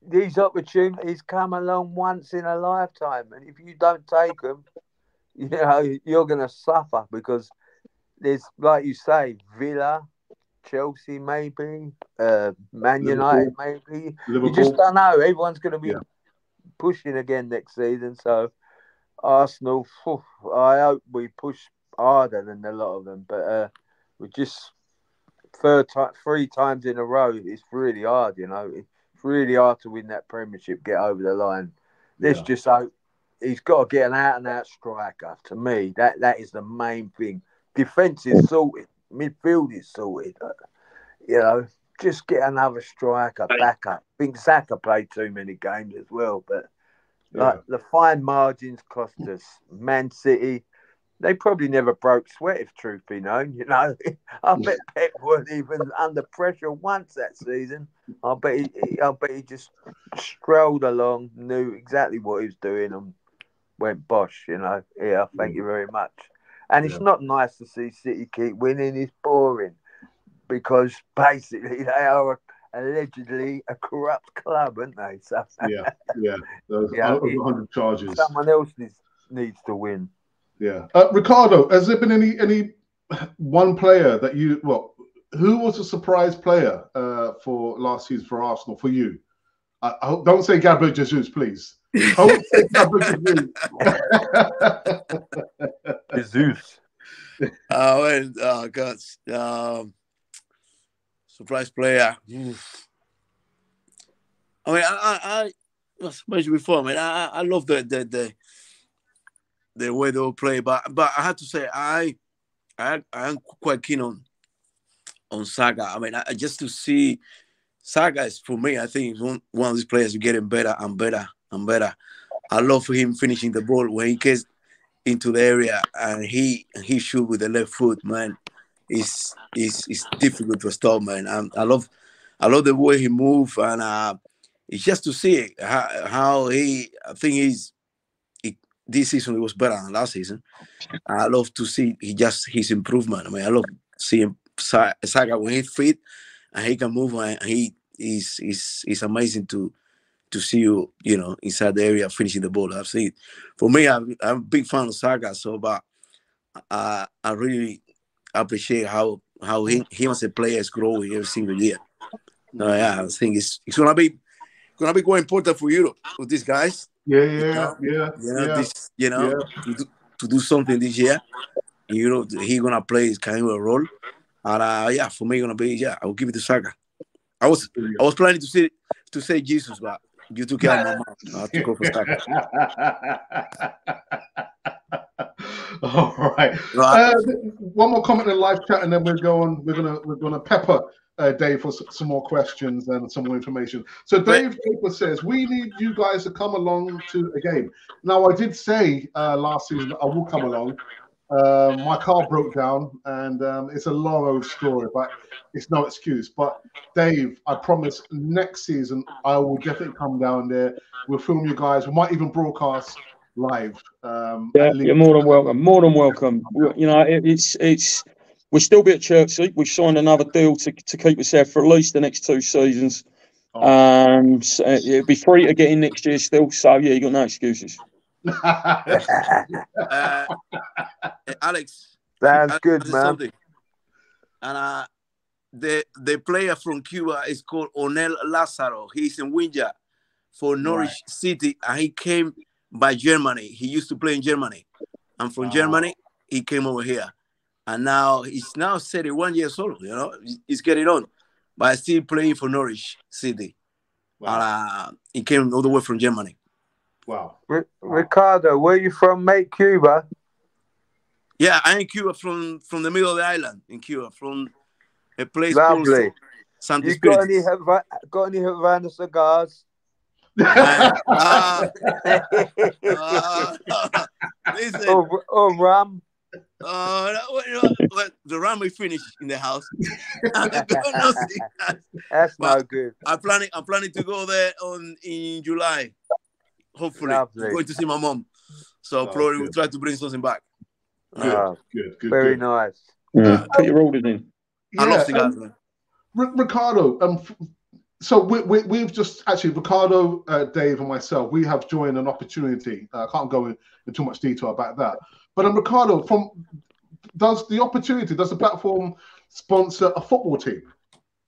these opportunities come along once in a lifetime. And if you don't take them, you know, you're going to suffer because there's, like you say, Villa, Chelsea, maybe, Man United, maybe. You just don't know. Everyone's going to be pushing again next season. So Arsenal, I hope we push harder than a lot of them. But we just 3 times in a row. It's really hard, you know. It's really hard to win that Premiership, get over the line. Let's just hope he's got to get an out-and-out striker. To me, that is the main thing. Defence is sorted. Midfield is sorted. You know, just get another striker, backup. I think Saka played too many games as well. But like the fine margins cost us. Man City, they probably never broke sweat, if truth be known. You know, I bet Pep wasn't even under pressure once that season. I bet he just strolled along, knew exactly what he was doing, and went bosh. You know, thank you very much. And it's not nice to see City keep winning. It's boring because basically they are allegedly a corrupt club, aren't they? So, Those 100 charges. Someone else needs to win. Yeah, Ricardo, has there been any one player that who was a surprise player for last season for Arsenal for you? I hope, don't say Gabriel Jesus, please. Don't say Gabriel Jesus. God, surprise player. I mean, I mentioned before. I mean, I love the way they all play, but I have to say I am quite keen on Saka. I mean, just to see Saka is, for me, I think he's one of these players who getting better and better and better. I love him finishing the ball when he gets into the area and he shoot with the left foot, man. It's difficult to stop, man. I love the way he moves, and it's just to see how I think this season it was better than last season. I love to see his improvement. I mean, I love seeing Saka when he's fit and he can move, and he's amazing to see you know, inside the area finishing the ball. I've seen it. For me, I'm a big fan of Saka, but I really appreciate how he as a player is growing every single year. I think it's gonna be quite important for Europe with these guys. To do something this year. You know, he's gonna play his kind of a role, and for me, gonna be I will give it to Saka. I was planning to say Jesus, but you took care of my mouth. I have to go for Saka. All right. One more comment in the live chat, and then we're gonna pepper Dave for some more questions and some more information. So Dave Draper says, we need you guys to come along to a game. Now, I did say last season that I will come along. My car broke down, and it's a long old story, but it's no excuse. But Dave, I promise next season I will definitely come down there. We'll film you guys. We might even broadcast live. You're more than welcome. More than welcome. You know, we'll still be at Chertsey. We've signed another deal to keep us there for at least the next 2 seasons. So it'll be free to get in next year still. So you got no excuses. Alex, sounds good, man. Something. And the player from Cuba is called Onel Lazaro. He's in Windsor for Norwich City, and he came by Germany. He used to play in Germany, and from Germany he came over here, and now he's 31 years old. You know, he's getting on, but still playing for Norwich City. And he came all the way from Germany. Wow. Ricardo, where are you from, mate? Cuba? Yeah, I'm in Cuba, from the middle of the island in Cuba, from a place called Santa You got any Havana cigars? Listen, or rum? The rum we finished in the house. That's no good. I'm planning to go there in July. Hopefully, I'm going to see my mom. So probably we'll try to bring something back. Good. Very nice. Put your orders in. I love cigars, man. Ricardo, so we've just actually, Ricardo, Dave, and myself, we have joined an opportunity. I can't go into too much detail about that, But Ricardo, does the platform sponsor a football team?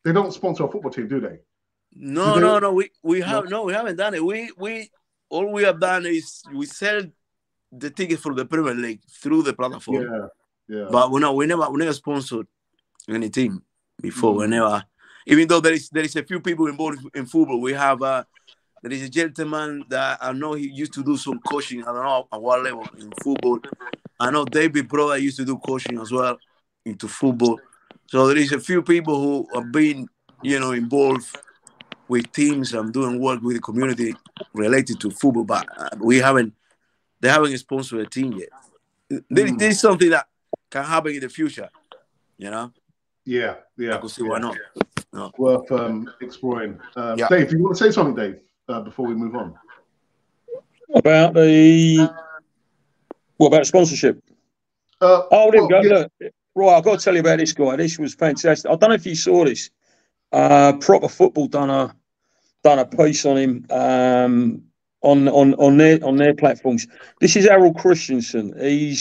They don't sponsor a football team, do they? No. We haven't done it. We all we have done is we sell the tickets for the Premier League through the platform. Yeah. But we never sponsored any team before. We never, even though there is a few people involved in football. We have there is a gentleman that I know he used to do some coaching. I don't know at what level in football. I know David Brother used to do coaching as well into football. So there is a few people who have been, involved with teams and doing work with the community related to football, but they haven't sponsored a team yet. There is something that can happen in the future, Yeah. I could see why not. No. Worth exploring. Dave, do you want to say something, Dave, before we move on? About sponsorship? There we go. Look. Right, I've got to tell you about this guy. This was fantastic. I don't know if you saw this. Proper Football done a piece on him on their platforms. This is Harold Christensen. He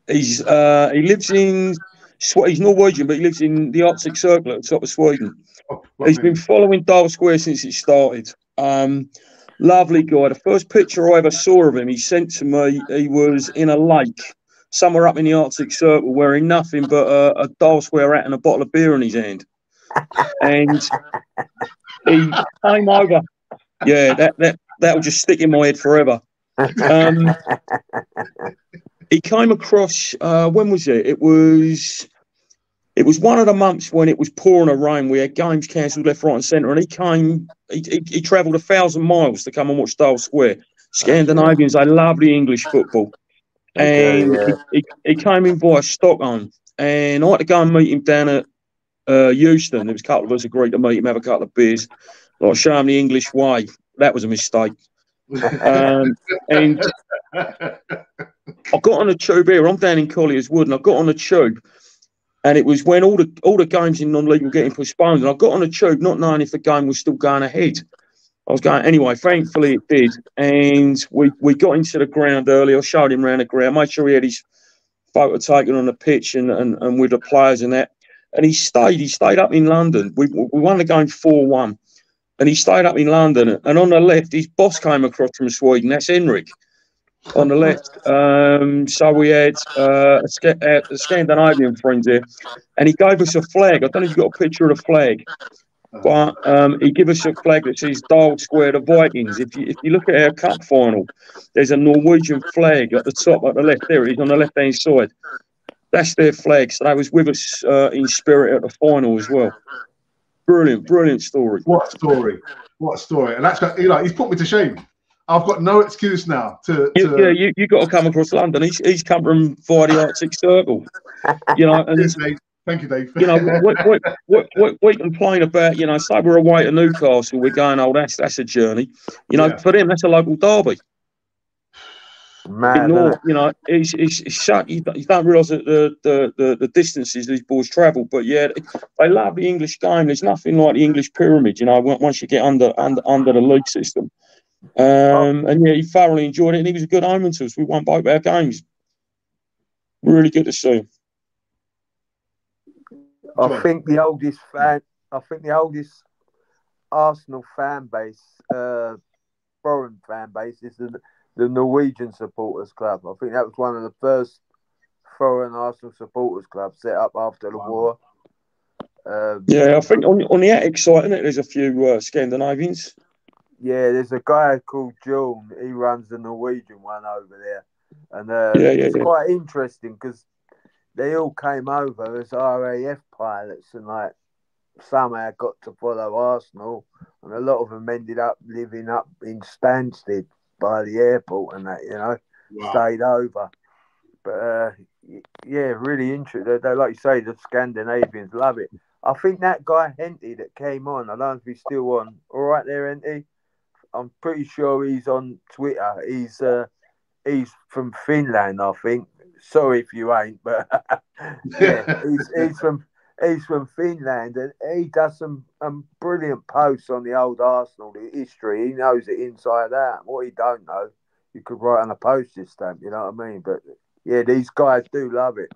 lives in he's Norwegian, but he lives in the Arctic Circle at the top of Sweden. He's been following Dial Square since it started. Lovely guy. The first picture I ever saw of him, he sent to me. He was in a lake somewhere up in the Arctic Circle, wearing nothing but a Dial Square hat and a bottle of beer in his hand. And he came over. Yeah, that will just stick in my head forever. He came across. When was it? It was one of the months when it was pouring a rain. We had games cancelled left, right, and centre, and he came. He travelled 1,000 miles to come and watch Dial Square. Scandinavians, they love the English football, and he came in via Stockholm, and I had to go and meet him down at Euston. There was a couple of us agreed to meet him, have a couple of beers, like show him the English way. That was a mistake. And I got on a tube here. I'm down in Collier's Wood, and I got on a tube, and it was when all the games in non-league were getting postponed. And I got on a tube, not knowing if the game was still going ahead. I was going anyway. Thankfully, it did, and we got into the ground early. I showed him around the ground, made sure he had his photo taken on the pitch and with the players and that. And he stayed up in London. We won the game 4-1. And he stayed up in London. And on the left, his boss came across from Sweden. That's Henrik on the left. So we had a Scandinavian friend there. And he gave us a flag. I don't know if you've got a picture of the flag. But he gave us a flag that says Dial Square, the Vikings. If you look at our cup final, there's a Norwegian flag at the top, at the left. There it is on the left-hand side. That's their flag. So they was with us in spirit at the final as well. Brilliant story. What story? And that's he's put me to shame. I've got no excuse now to. You got to come across London. He's come from via the Arctic Circle. And thank you, Dave. We complain about, say we're away to Newcastle, we're going, that's a journey. For them that's a local derby. Man, it's shut. You don't realise that the distances these boys travel, but yeah, they love the English game. There's nothing like the English pyramid, once you get under the league system. And yeah, he thoroughly enjoyed it, and he was a good omen to us. We won both our games. Really good to see him. I think the oldest Arsenal fan base, foreign fan base, is the Norwegian Supporters Club. I think that was one of the first foreign Arsenal supporters clubs set up after the war. I think on the attic site, isn't it, there's a few Scandinavians. Yeah, there's a guy called John. He runs the Norwegian one over there. And it's quite interesting because they all came over as RAF pilots and somehow got to follow Arsenal. And a lot of them ended up living up in Stansted by the airport and that, stayed over. But really interesting. They, like you say, the Scandinavians love it. I think that guy Henty that came on, I don't know if he's still on. All right there, Henty? I'm pretty sure he's on Twitter. He's from Finland, I think. Sorry if you ain't, but he's from Finland, and he does some brilliant posts on the old Arsenal, the history. He knows it inside out. What he don't know, you could write on a postage stamp. You know what I mean? But yeah, these guys do love it.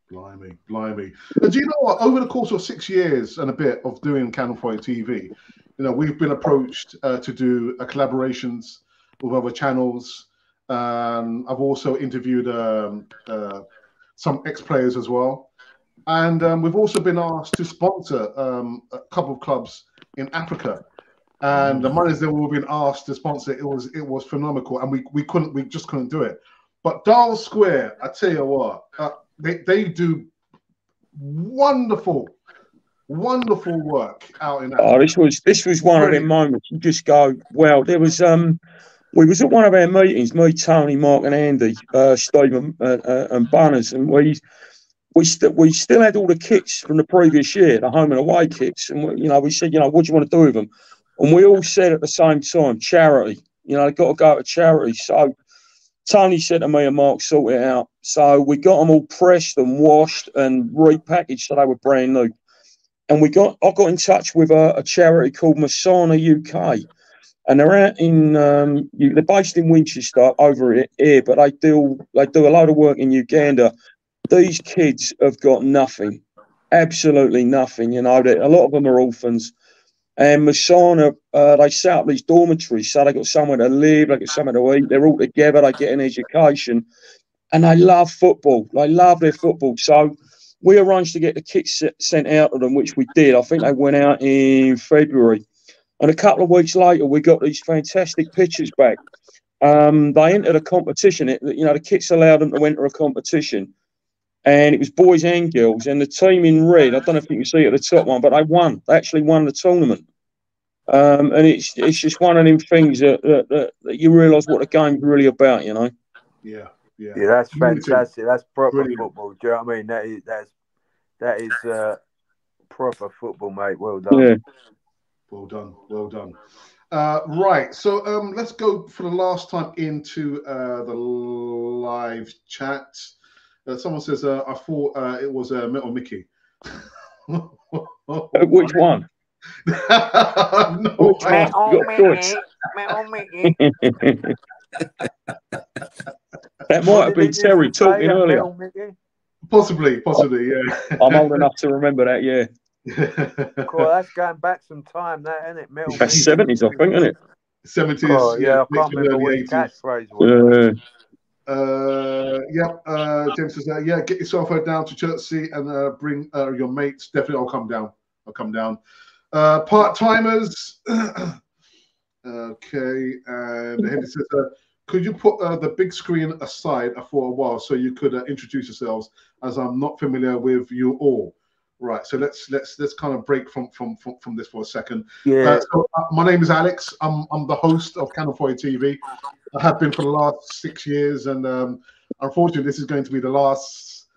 Blimey, blimey. Do you know what? Over the course of 6 years and a bit of doing Canal 4 TV, we've been approached to do collaborations with other channels. I've also interviewed some ex-players as well. And we've also been asked to sponsor a couple of clubs in Africa. And the monies that we've been asked to sponsor, it was phenomenal. And we just couldn't do it. But Dial Square, I tell you what, they do wonderful work out in Africa. This was one of them moments. You just go, well, there was we was at one of our meetings, me, Tony, Mark, and Andy, Stephen, and Bunners, and we still had all the kits from the previous year, the home and away kits, and we said, what do you want to do with them? And we all said at the same time, charity. They've got to go to charity. So Tony said to me and Mark, sort it out. So we got them all pressed and washed and repackaged so they were brand new. And I got in touch with a charity called Masana UK. And they're out in, they're based in Winchester over here, but they do a load of work in Uganda. These kids have got nothing, absolutely nothing. A lot of them are orphans. And Masana, they set up these dormitories, so they got somewhere to live, they got somewhere to eat. They're all together, they get an education, and they love football. They love their football. So we arranged to get the kits sent out to them, which we did. I think they went out in February. And a couple of weeks later, we got these fantastic pictures back. They entered a competition. The kits allowed them to enter a competition. And it was boys and girls. And the team in red, I don't know if you can see at the top one, but they won. They actually won the tournament. And it's just one of them things that you realise what the game's really about, Yeah. Yeah, that's fantastic. That's proper football. Do you know what I mean? That is proper football, mate. Well done. Yeah. Well done. Right, so let's go for the last time into the live chat. Someone says, I thought it was Metal Mickey. Which one? No, Metal Mickey. That might have been Terry talking earlier. Possibly, yeah. I'm old enough to remember that, yeah. Cool, that's going back some time, that, isn't it? Metal That's 70s, I think, isn't it? 70s. Oh, yeah, I can't remember what his catchphrase was. James says, get yourself down to Chertsey and bring your mates. Definitely, I'll come down. Part-timers. Okay, and Henry says, could you put the big screen aside for a while so you could introduce yourselves, as I'm not familiar with you all. Right, so let's kind of break from this for a second. Yeah. My name is Alex. I'm the host of Canal 4 TV. I have been for the last 6 years, and unfortunately, this is going to be the last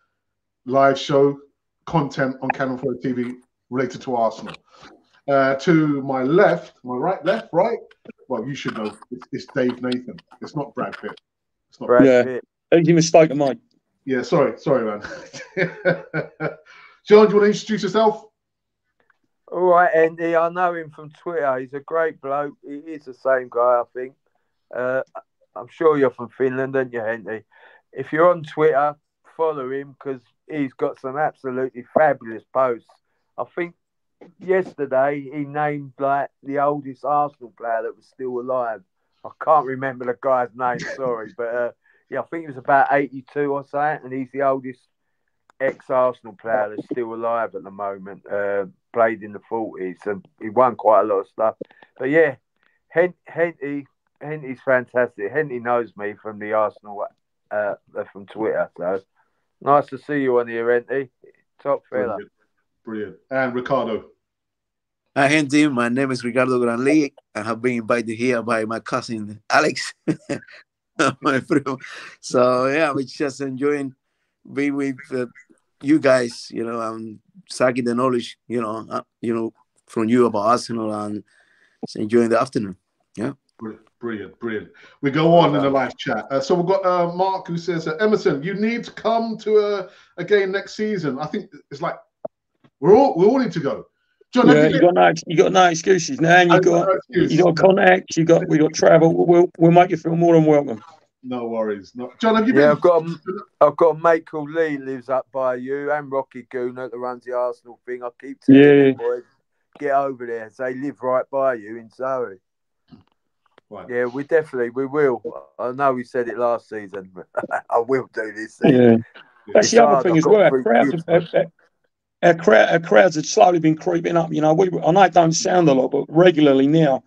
live show content on Canal 4 TV related to Arsenal. To my left, my right. Well, you should know. It's Dave Nathan. It's not Brad Pitt. It's not Brad Pitt. Easy mistake of mine. Yeah, sorry, man. John, do you want to introduce yourself? All right, Andy. I know him from Twitter. He's a great bloke. He is the same guy, I think. I'm sure you're from Finland, aren't you, Andy? If you're on Twitter, follow him because he's got some absolutely fabulous posts. I think yesterday he named like the oldest Arsenal player that was still alive. I can't remember the guy's name, sorry, but I think he was about 82 or something, and he's the oldest ex-Arsenal player that's still alive at the moment. Played in the 40s, and he won quite a lot of stuff. But yeah, Henty's fantastic. Henty knows me from the Arsenal from Twitter, so nice to see you on here, Henty. Top fella. Brilliant. And Ricardo. Hi, Henty. My name is Ricardo Granley. I have been invited here by my cousin Alex, my friend. So yeah, we're just enjoying being with you guys. I'm sucking the knowledge, from you about Arsenal, and enjoying the afternoon. Yeah. Brilliant. We go on in the live chat. So we've got Mark who says, Emerson, you need to come to a game next season. I think it's like we all need to go. John, yeah, you got no excuses now. And you got contacts. We got travel. We'll make you feel more than welcome. No worries. No. John, have you Yeah, been? I've got a mate called Lee lives up by you, and Rocky Gooner that runs the Arsenal thing. I keep telling them, boys, get over there. They live right by you in Surrey. Right. Yeah, we will. I know we said it last season, but I will do this season. Yeah. That's the other thing as well. Our crowds have slowly been creeping up. You know, I know it don't sound a lot, but regularly now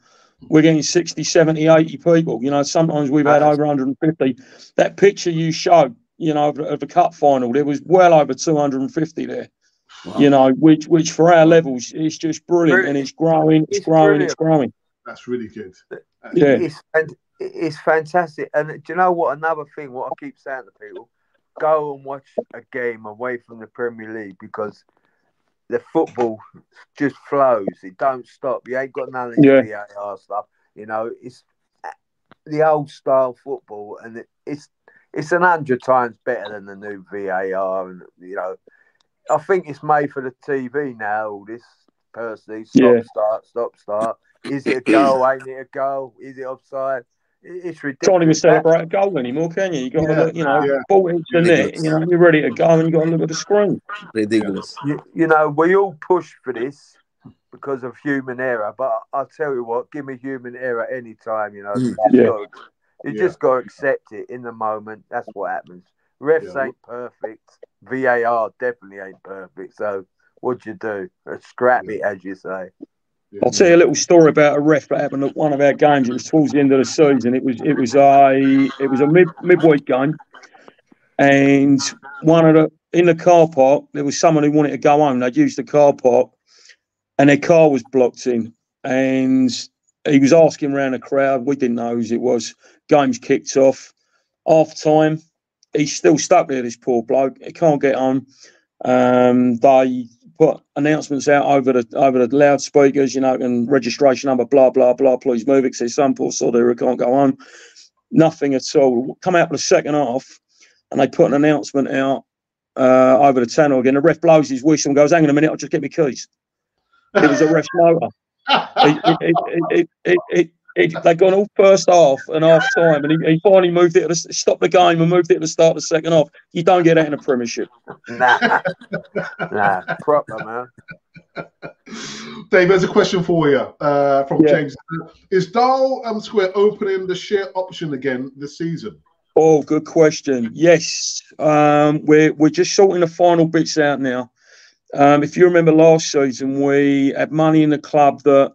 we're getting 60, 70, 80 people. You know, sometimes we've had over 150. That picture you showed, you know, of the cup final, there was well over 250 there. Wow. You know, which for our levels is just brilliant, and it's growing, it's growing. That's really good. It's fantastic. And do you know what? Another thing, what I keep saying to people, go and watch a game away from the Premier League, because the football just flows. It don't stop. You ain't got none of this VAR stuff. You know, it's the old style football, and it's 100 times better than the new VAR. And you know, I think it's made for the TV now. All this, personally, stop, start. Is it a goal? Ain't it a goal? Is it offside? It's ridiculous. Can't even celebrate a goal anymore, can you? You got to look, you know, ball into the net. You know, you're ready to go, and you got to look at the screen. Ridiculous. You know, we all push for this because of human error, but I'll tell you what, give me human error anytime. You know, you just got to accept it in the moment. That's what happens. Refs ain't perfect. VAR definitely ain't perfect. So what'd you do? Scrap it, as you say. I'll tell you a little story about a ref that happened at one of our games. It was towards the end of the season. It was a midweek game, and in the car park there was someone who wanted to go home. They'd used the car park, and their car was blocked in, and he was asking around the crowd. We didn't know who it was. Game's kicked off. Half time, he's still stuck there. This poor bloke. He can't get home. They put announcements out over the loudspeakers, you know, and registration number, blah blah blah. Please move it. Says some poor sod who can't go home. Nothing at all. Come out for the second half, and they put an announcement out over the channel again. The ref blows his whistle and goes, "Hang on a minute, I'll just get my keys." It was a ref's motor. They'd gone all first half and half time, and he finally moved it to stop the game and moved it to the start of the second half. You don't get that in a Premiership. Nah, proper, man. Dave, there's a question for you from James. Is Dial Square opening the share option again this season? Oh, good question. Yes, we're just sorting the final bits out now. If you remember last season, we had money in the club that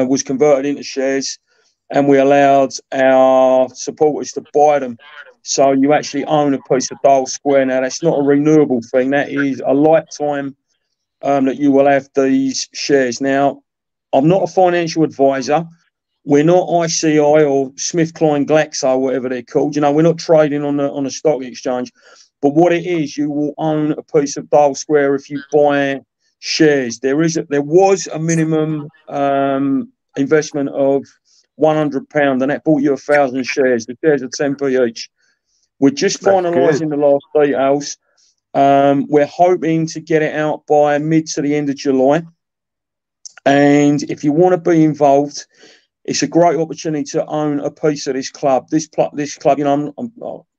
was converted into shares, and we allowed our supporters to buy them. So you actually own a piece of Dial Square now. That's not a renewable thing. That is a lifetime that you will have these shares. Now, I'm not a financial advisor. We're not ICI or SmithKline Glaxo, whatever they're called. You know, we're not trading on the stock exchange. But what it is, you will own a piece of Dial Square if you buy shares. There was a minimum investment of £100, and that bought you 1,000 shares. The shares are 10p each. We're just finalising the last details. We're hoping to get it out by mid to the end of July. And if you want to be involved, it's a great opportunity to own a piece of this club. This club, you know,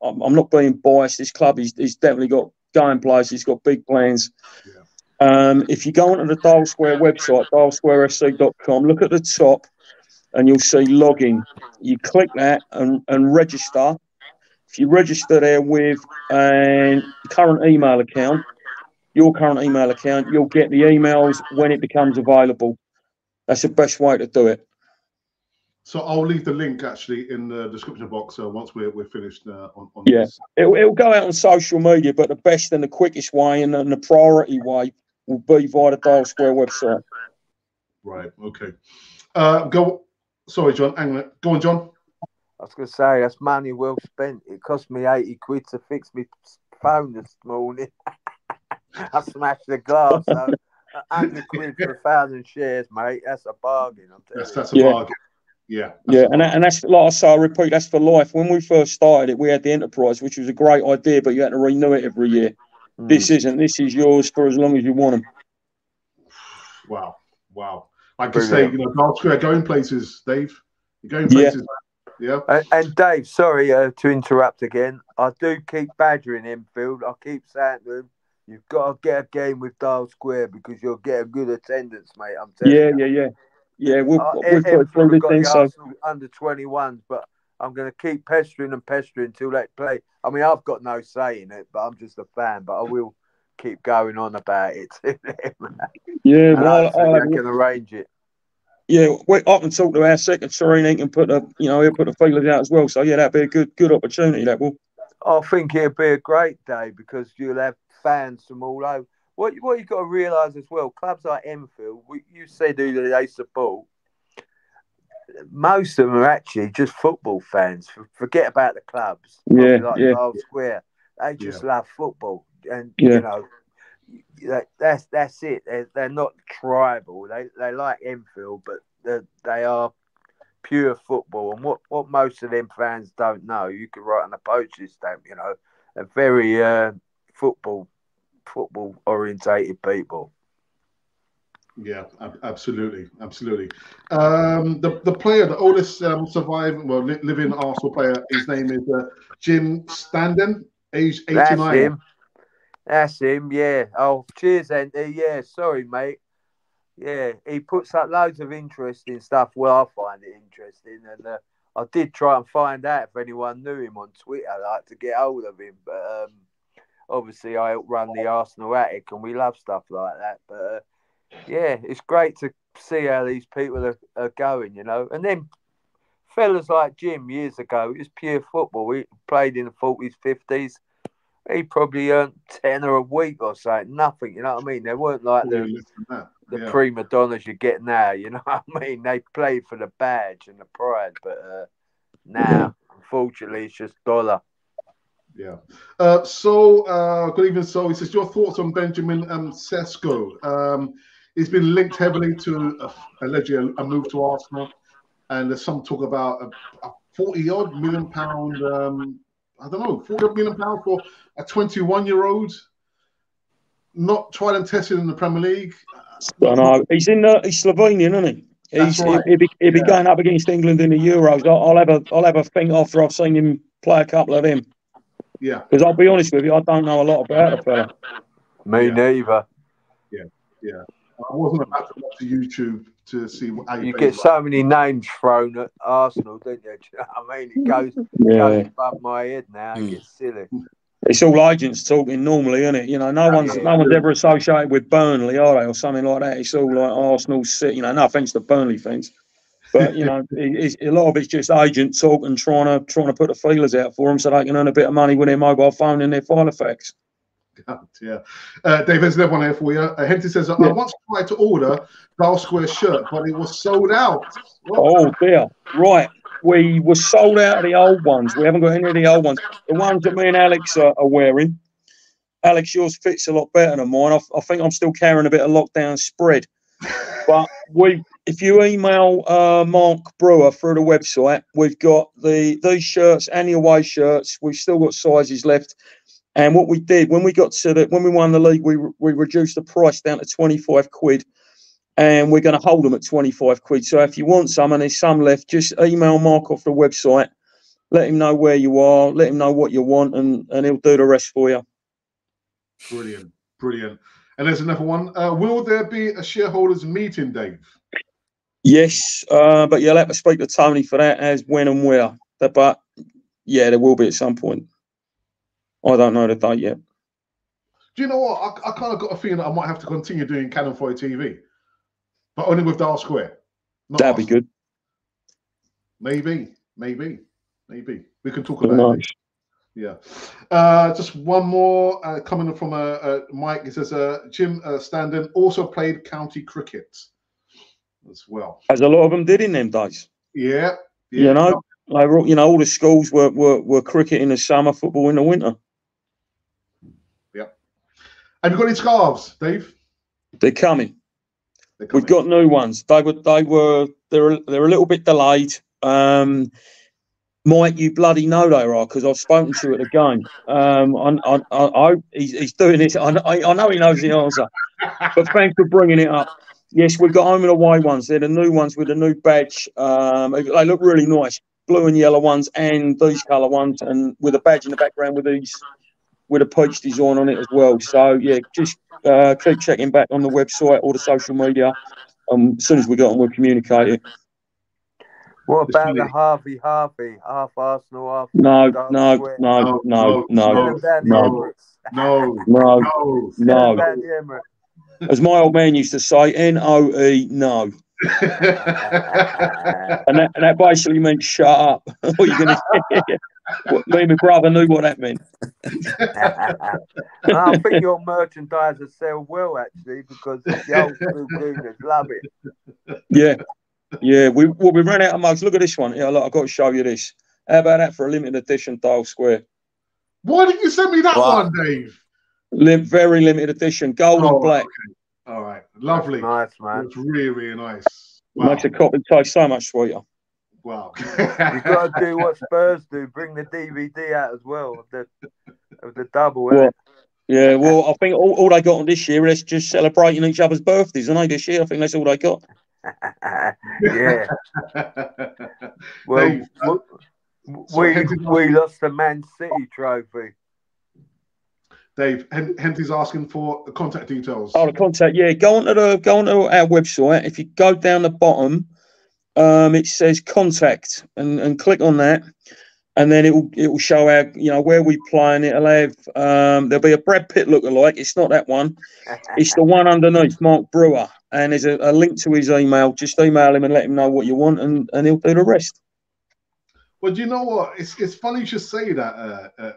I'm not being biased. This club is definitely got going places. It's got big plans. Yeah. If you go onto the Dial Square website, dialsquarefc.com, look at the top, and you'll see login. You click that and register. If you register there with a current email account, you'll get the emails when it becomes available. That's the best way to do it. So I'll leave the link actually in the description box once we're finished on this. It'll go out on social media, but the best and the quickest way and the priority way will be via the Dial Square website. Right. Okay. Sorry, John. Hang on. Go on, John. I was going to say, that's money well spent. It cost me 80 quid to fix my phone this morning. I smashed the glass. So 100 quid for 1,000 shares, mate. That's a bargain. I'm telling you. That's a bargain. Yeah. And that's, like I say, I repeat, that's for life. When we first started it, we had the enterprise, which was a great idea, but you had to renew it every year. This isn't. This is yours for as long as you want them. Wow. Like you say, you know, Dial Square going places, Dave. You're going places. Yeah. And Dave, sorry to interrupt again. I do keep badgering Enfield. I keep saying to him, you've got to get a game with Dial Square because you'll get a good attendance, mate. I'm telling you. Yeah. We'll put it Enfield through have this got thing. the So Arsenal under 21s, but I'm going to keep pestering until they play. I mean, I've got no say in it, but I'm just a fan. But I will keep going on about it to them. yeah, And well, hopefully they can arrange it. yeah, I can talk to our secretary, and he can put he'll put the feelers out as well. So yeah, that'd be a good opportunity. That will. I think it'll be a great day because you'll have fans from all over. What you've got to realise as well, clubs like Enfield, you said who they support. Most of them are actually just football fans. Forget about the clubs. Probably like Dial Square. They just love football, and you know that's it. They're not tribal. They like Enfield, but they are pure football. And what most of them fans don't know, you could write on a postage stamp. You know, a very football orientated people. Yeah, absolutely. The player, the oldest surviving, living Arsenal player, his name is Jim Standen, age 89. That's him. Yeah. Oh, cheers, Andy. Yeah. Sorry, mate. Yeah, he puts up loads of interesting stuff. Well, I find it interesting, and I did try and find out if anyone knew him on Twitter, like to get hold of him. But obviously, I help run the Arsenal Attic, and we love stuff like that. But yeah, it's great to see how these people are going, you know. And then fellas like Jim years ago, it was pure football. He played in the 40s, 50s. He probably earned tenner a week or something. Nothing, you know what I mean? They weren't like the prima donnas you get now, you know what I mean? They played for the badge and the pride, but now, unfortunately, it's just dollar. Yeah. Good evening. So he says, your thoughts on Benjamin Sesko? He's been linked heavily to allegedly a move to Arsenal, and there's some talk about a 40-odd million pound. I don't know, 40 million pounds for a 21-year-old, not tried and tested in the Premier League. I know he's Slovenian, isn't he? He'll be going up against England in the Euros. I'll have a think after I've seen him play a couple of them. Yeah, because I'll be honest with you, I don't know a lot about the fella. Me neither. Yeah. I wasn't about to watch YouTube to see what you get so many names thrown at Arsenal, don't you? Do you know what I mean? It goes above my head now. It gets silly. It's all agents talking normally, isn't it? You know, no one's ever associated with Burnley, are they, or something like that? It's all like Arsenal, City. You know, no offence to Burnley fans, but you know, a lot of it's just agent talk and trying to put the feelers out for them so they can earn a bit of money with their mobile phone and their Filofax. Yeah. Dave, there's another one here for you. Henty says, I once tried to order Dial Square shirt, but it was sold out. What? Oh, dear. Right. We were sold out of the old ones. We haven't got any of the old ones. The ones that me and Alex are wearing. Alex, yours fits a lot better than mine. I think I'm still carrying a bit of lockdown spread. But if you email Mark Brewer through the website, we've got these shirts and the away shirts. We've still got sizes left. And what we did when we won the league, we reduced the price down to 25 quid, and we're going to hold them at 25 quid. So if you want some and there's some left, just email Mark off the website, let him know where you are, let him know what you want, and he'll do the rest for you. Brilliant. And there's another one. Will there be a shareholders meeting, Dave? Yes, but you'll have to speak to Tony for that, as when and where. But yeah, there will be at some point. I don't know the date yet. Do you know what? I kind of got a feeling that I might have to continue doing Cannon Fodder TV, but only with Dial Square. That'd be good. Maybe. We can talk about it. Yeah. Just one more coming from Mike. It says Jim Standen also played county cricket as well. As a lot of them did in them days. Yeah. You know, all the schools were cricket in the summer, football in the winter. Have you got any scarves, Dave? They're coming. We've got new ones. They're a little bit delayed. Mike, you bloody know they are because I've spoken to you at the game. He's doing this. I know he knows the answer, but thanks for bringing it up. Yes, we've got home and away ones. They're the new ones with the new badge. They look really nice. blue and yellow ones and these colour ones, and with a badge in the background with a peach design on it as well. So yeah, just keep checking back on the website or the social media. As soon as we get on, we'll communicate it. What about the half Arsenal, half No. Dark No. Square? No. No. Send No. them down the No. Emirates. No. No. No. Send them No. down the Emirates. As my old man used to say, NOE, no. And that basically meant shut up. What are you going to say? Me and my brother knew what that meant. And I think your merchandise will sell well, actually, because the old school gooners love it. Yeah. We ran out of mugs. Look at this one. Yeah, look, I've got to show you this. How about that for a limited edition Dial Square? Why didn't you send me that one, Dave? Very limited edition, gold and black. Okay. All right, lovely. That's nice, man. It's really, really nice. Wow. Makes a copy taste so much sweeter. Wow. You've got to do what Spurs do, bring the DVD out as well of the double. Well, yeah, well, I think all they got on this year is just celebrating each other's birthdays, and this year I think that's all they got. Yeah. Well, Dave, we lost the Man City trophy. Dave, Henty's asking for the contact details. Oh, the contact, yeah. Go on to our website. If you go down the bottom, it says contact, and click on that, and then it will show our where we play, and it'll have there'll be a Brad Pitt lookalike. It's not that one. It's the one underneath, Mark Brewer, and there's a link to his email. Just email him and let him know what you want, and he'll do the rest. Well, do you know what? It's funny you should say that,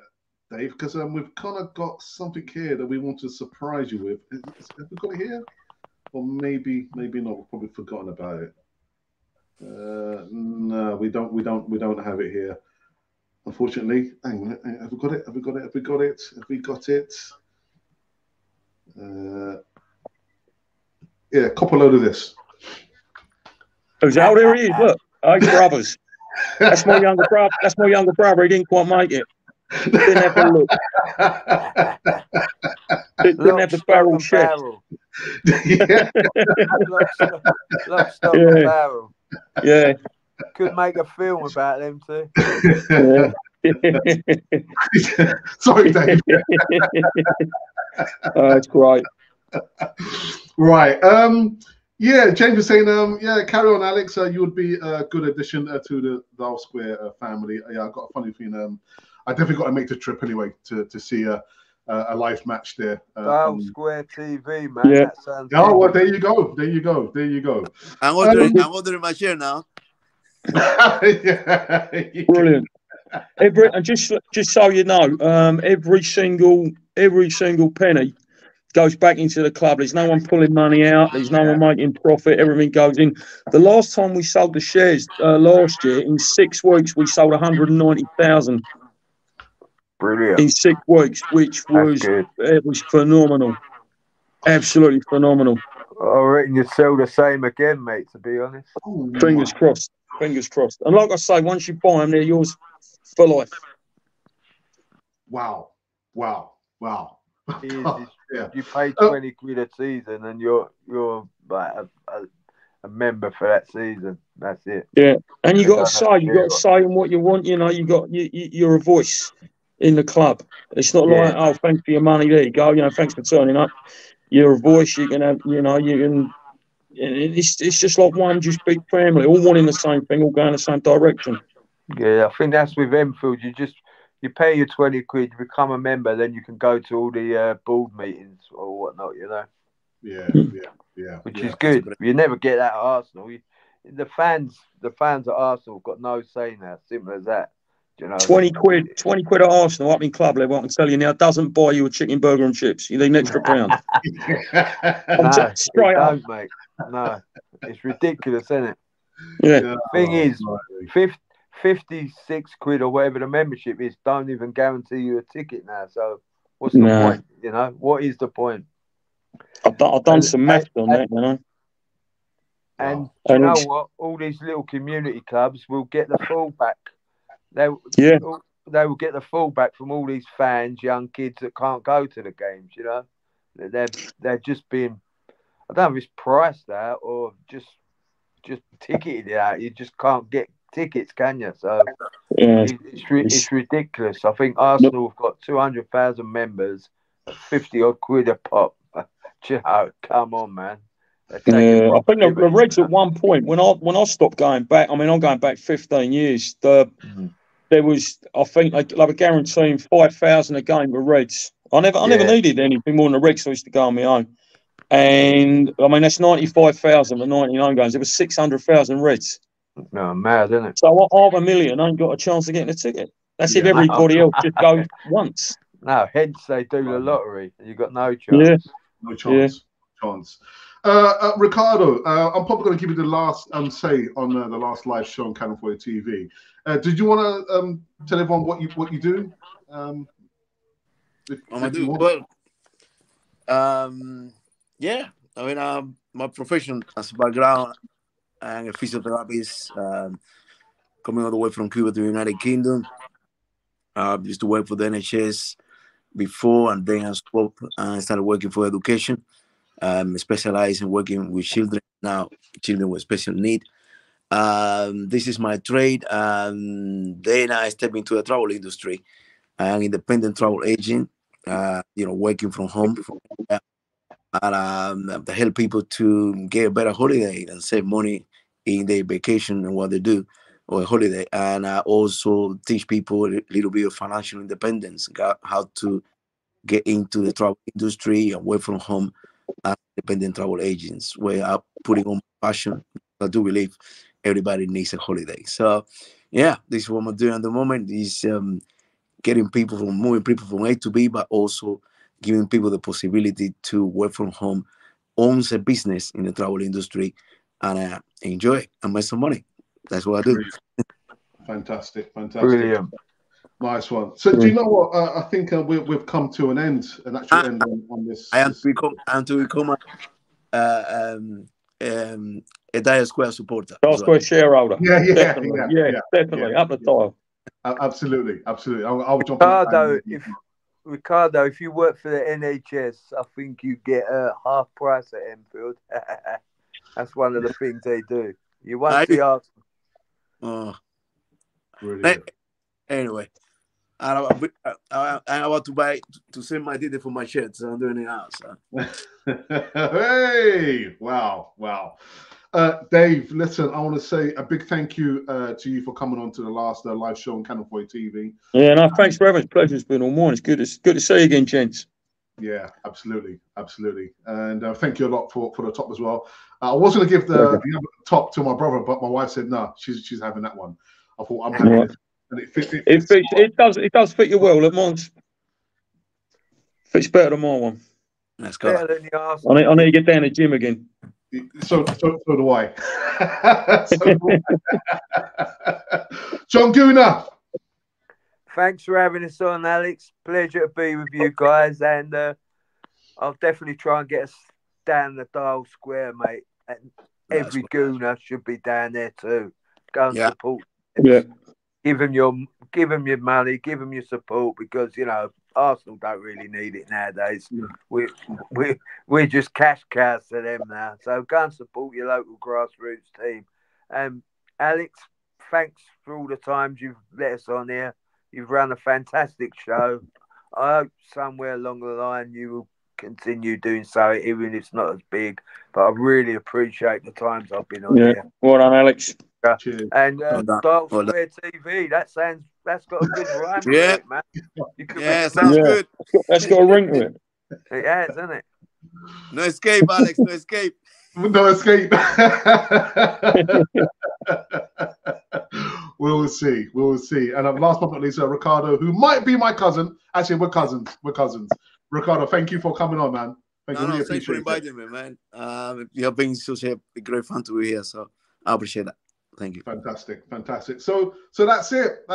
Dave, because we've kind of got something here that we want to surprise you with. Have we got it here? Or maybe not. We've probably forgotten about it. No, we don't have it here. Unfortunately. Hang on, have we got it? Have we got it? Yeah, cop a load of this. Who's out there? He is. Look, brothers. That's my younger brother. He didn't quite make it. Didn't have the look. Didn't have the barrel check. Yeah. Lock, stock, and barrel. Yeah. Could make a film about them too. Yeah. Sorry, Dave. That's great. Right. Yeah, James was saying, carry on, Alex. You would be a good addition to the Dial Square family. Yeah, I've got a funny feeling. I definitely got to make the trip anyway to see a live match there. Dial Square TV, man. Yeah. That sounds well, there you go. I'm ordering my share now. Yeah. Brilliant. And just so you know, every single penny goes back into the club. There's no one pulling money out. There's no one making profit. Everything goes in. The last time we sold the shares last year, in 6 weeks, we sold 190,000. Brilliant. In 6 weeks, which was phenomenal. Absolutely phenomenal. I reckon you'd sell the same again, mate, to be honest. Fingers crossed. And like I say, once you buy them, they're yours for life. Wow. You pay 20 quid a season and you're like a member for that season. That's it. Yeah. And you got to say what you want, you're a voice in the club. It's not like, oh, thanks for your money, there you go, thanks for turning up. You're a voice, you can have, it's just like one just big family, all wanting the same thing, all going the same direction. Yeah, I think that's with Enfield. You pay your 20 quid, you become a member, then you can go to all the board meetings or whatnot, Yeah. Which is good. You never get that at Arsenal. The fans at Arsenal have got no say now. Simple as that. 20 quid at Arsenal up in club level, I can tell you now, doesn't buy you a chicken burger and chips. You need an extra pound. No, straight up, mate. No, it's ridiculous, isn't it? Yeah. Thing is, 56 quid or whatever the membership is don't even guarantee you a ticket now. So what's the point? What is the point? I've done some maths on that, And you know what? All these little community clubs will get the fallback. They will get the fallback from all these fans, young kids that can't go to the games. They're just being, I don't know if it's priced out or just ticketed out. You just can't get tickets, can you? So Yeah. it's ridiculous. I think Arsenal have got 200,000 members, 50 odd quid a pop. Come on, man. I think the Reds at one point when I stopped going back. I mean, I'm going back 15 years. There was, I think, like a guaranteeing 5,000 a game for Reds. I never needed anything more than the Reds, so I used to go on my own. And I mean, that's 95,000 for 99 games. There was 600,000 Reds. No, mad, isn't it? So 500,000 ain't got a chance of getting a ticket. That's if everybody else just goes once. No, hence they do the lottery. You've got no chance. Yeah. No chance. No chance. Ricardo, I'm probably going to give you the last say on the last live show on Cannon 4 TV. Did you want to tell everyone what you do? Yeah. I mean, my profession as a background, I'm a physiotherapist, coming all the way from Cuba to the United Kingdom. I used to work for the NHS before, and then I swapped and started working for education. Specialized in working with children now, children with special need. This is my trade. Then I step into the travel industry. I am an independent travel agent, working from home. And to help people to get a better holiday and save money in their vacation and what they do or a holiday. And I also teach people a little bit of financial independence, how to get into the travel industry and work from home as independent travel agents, where I'm putting on my passion. I do believe everybody needs a holiday. So, yeah, this is what I'm doing at the moment, is moving people from A to B, but also giving people the possibility to work from home, own a business in the travel industry, and enjoy it and make some money. That's what I do. Fantastic. Brilliant. Nice one. So, do you know what? I think we've come to an actual end on this. I am to become a Dire Square supporter. Dire Square shareholder. Yeah, definitely. Up the top. Absolutely. I'll jump in. Ricardo, if you work for the NHS, I think you get a half price at Enfield. That's one of the things they do. You want to ask. Oh, brilliant. Anyway, I'm about to send my detail for my shirt, so I'm doing it now. So. Hey, wow. Dave, listen, I want to say a big thank you to you for coming on to the last live show on Cannon 4 TV. Yeah, no, thanks for having us. Pleasure's been all morning. It's good to see you again, gents. Yeah, absolutely. And thank you a lot for the top as well. I was going to give the other top to my brother, but my wife said no, she's having that one. I thought I'm having it. And it does fit you well. Mine's fits better than my one. Let's go. I need to get down to the gym again. So do I. John Gooner. Thanks for having us on, Alex. Pleasure to be with you guys, and I'll definitely try and get us down the Dial Square, mate. And every Gooner should be down there too. Go and support. Yeah. Give them your money, give them your support, because Arsenal don't really need it nowadays. Yeah. We're just cash cows to them now. So go and support your local grassroots team. Alex, thanks for all the times you've let us on here. You've run a fantastic show. I hope somewhere along the line you will continue doing so, even if it's not as big. But I really appreciate the times I've been on here. Well done, Alex. Cheers. And Dial Square TV, that's got a good rhyme to it, man. Sounds good. That's got a ring to it. It has, hasn't it? No escape, Alex. No escape. No escape. We'll see. And last but not least, Ricardo, who might be my cousin. Actually, we're cousins. Ricardo, thank you for coming on, man. Thanks for inviting me, man. You have been such a great fun to be here, so I appreciate that. Thank you. Fantastic. So that's it.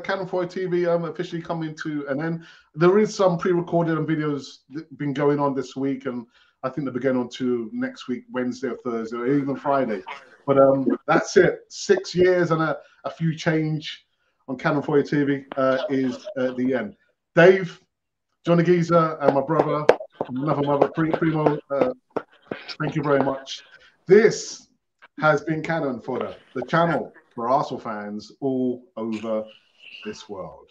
Cannon 4 TV officially coming to an end. There is some pre-recorded and videos been going on this week, and I think they'll be going on to next week, Wednesday or Thursday, or even Friday. But that's it. 6 years and a few change on Cannon 4 TV is the end. Dave, Johnny Geezer, and my brother, another mother, Primo, thank you very much. This has been Cannon Fodder, the channel for Arsenal fans all over this world.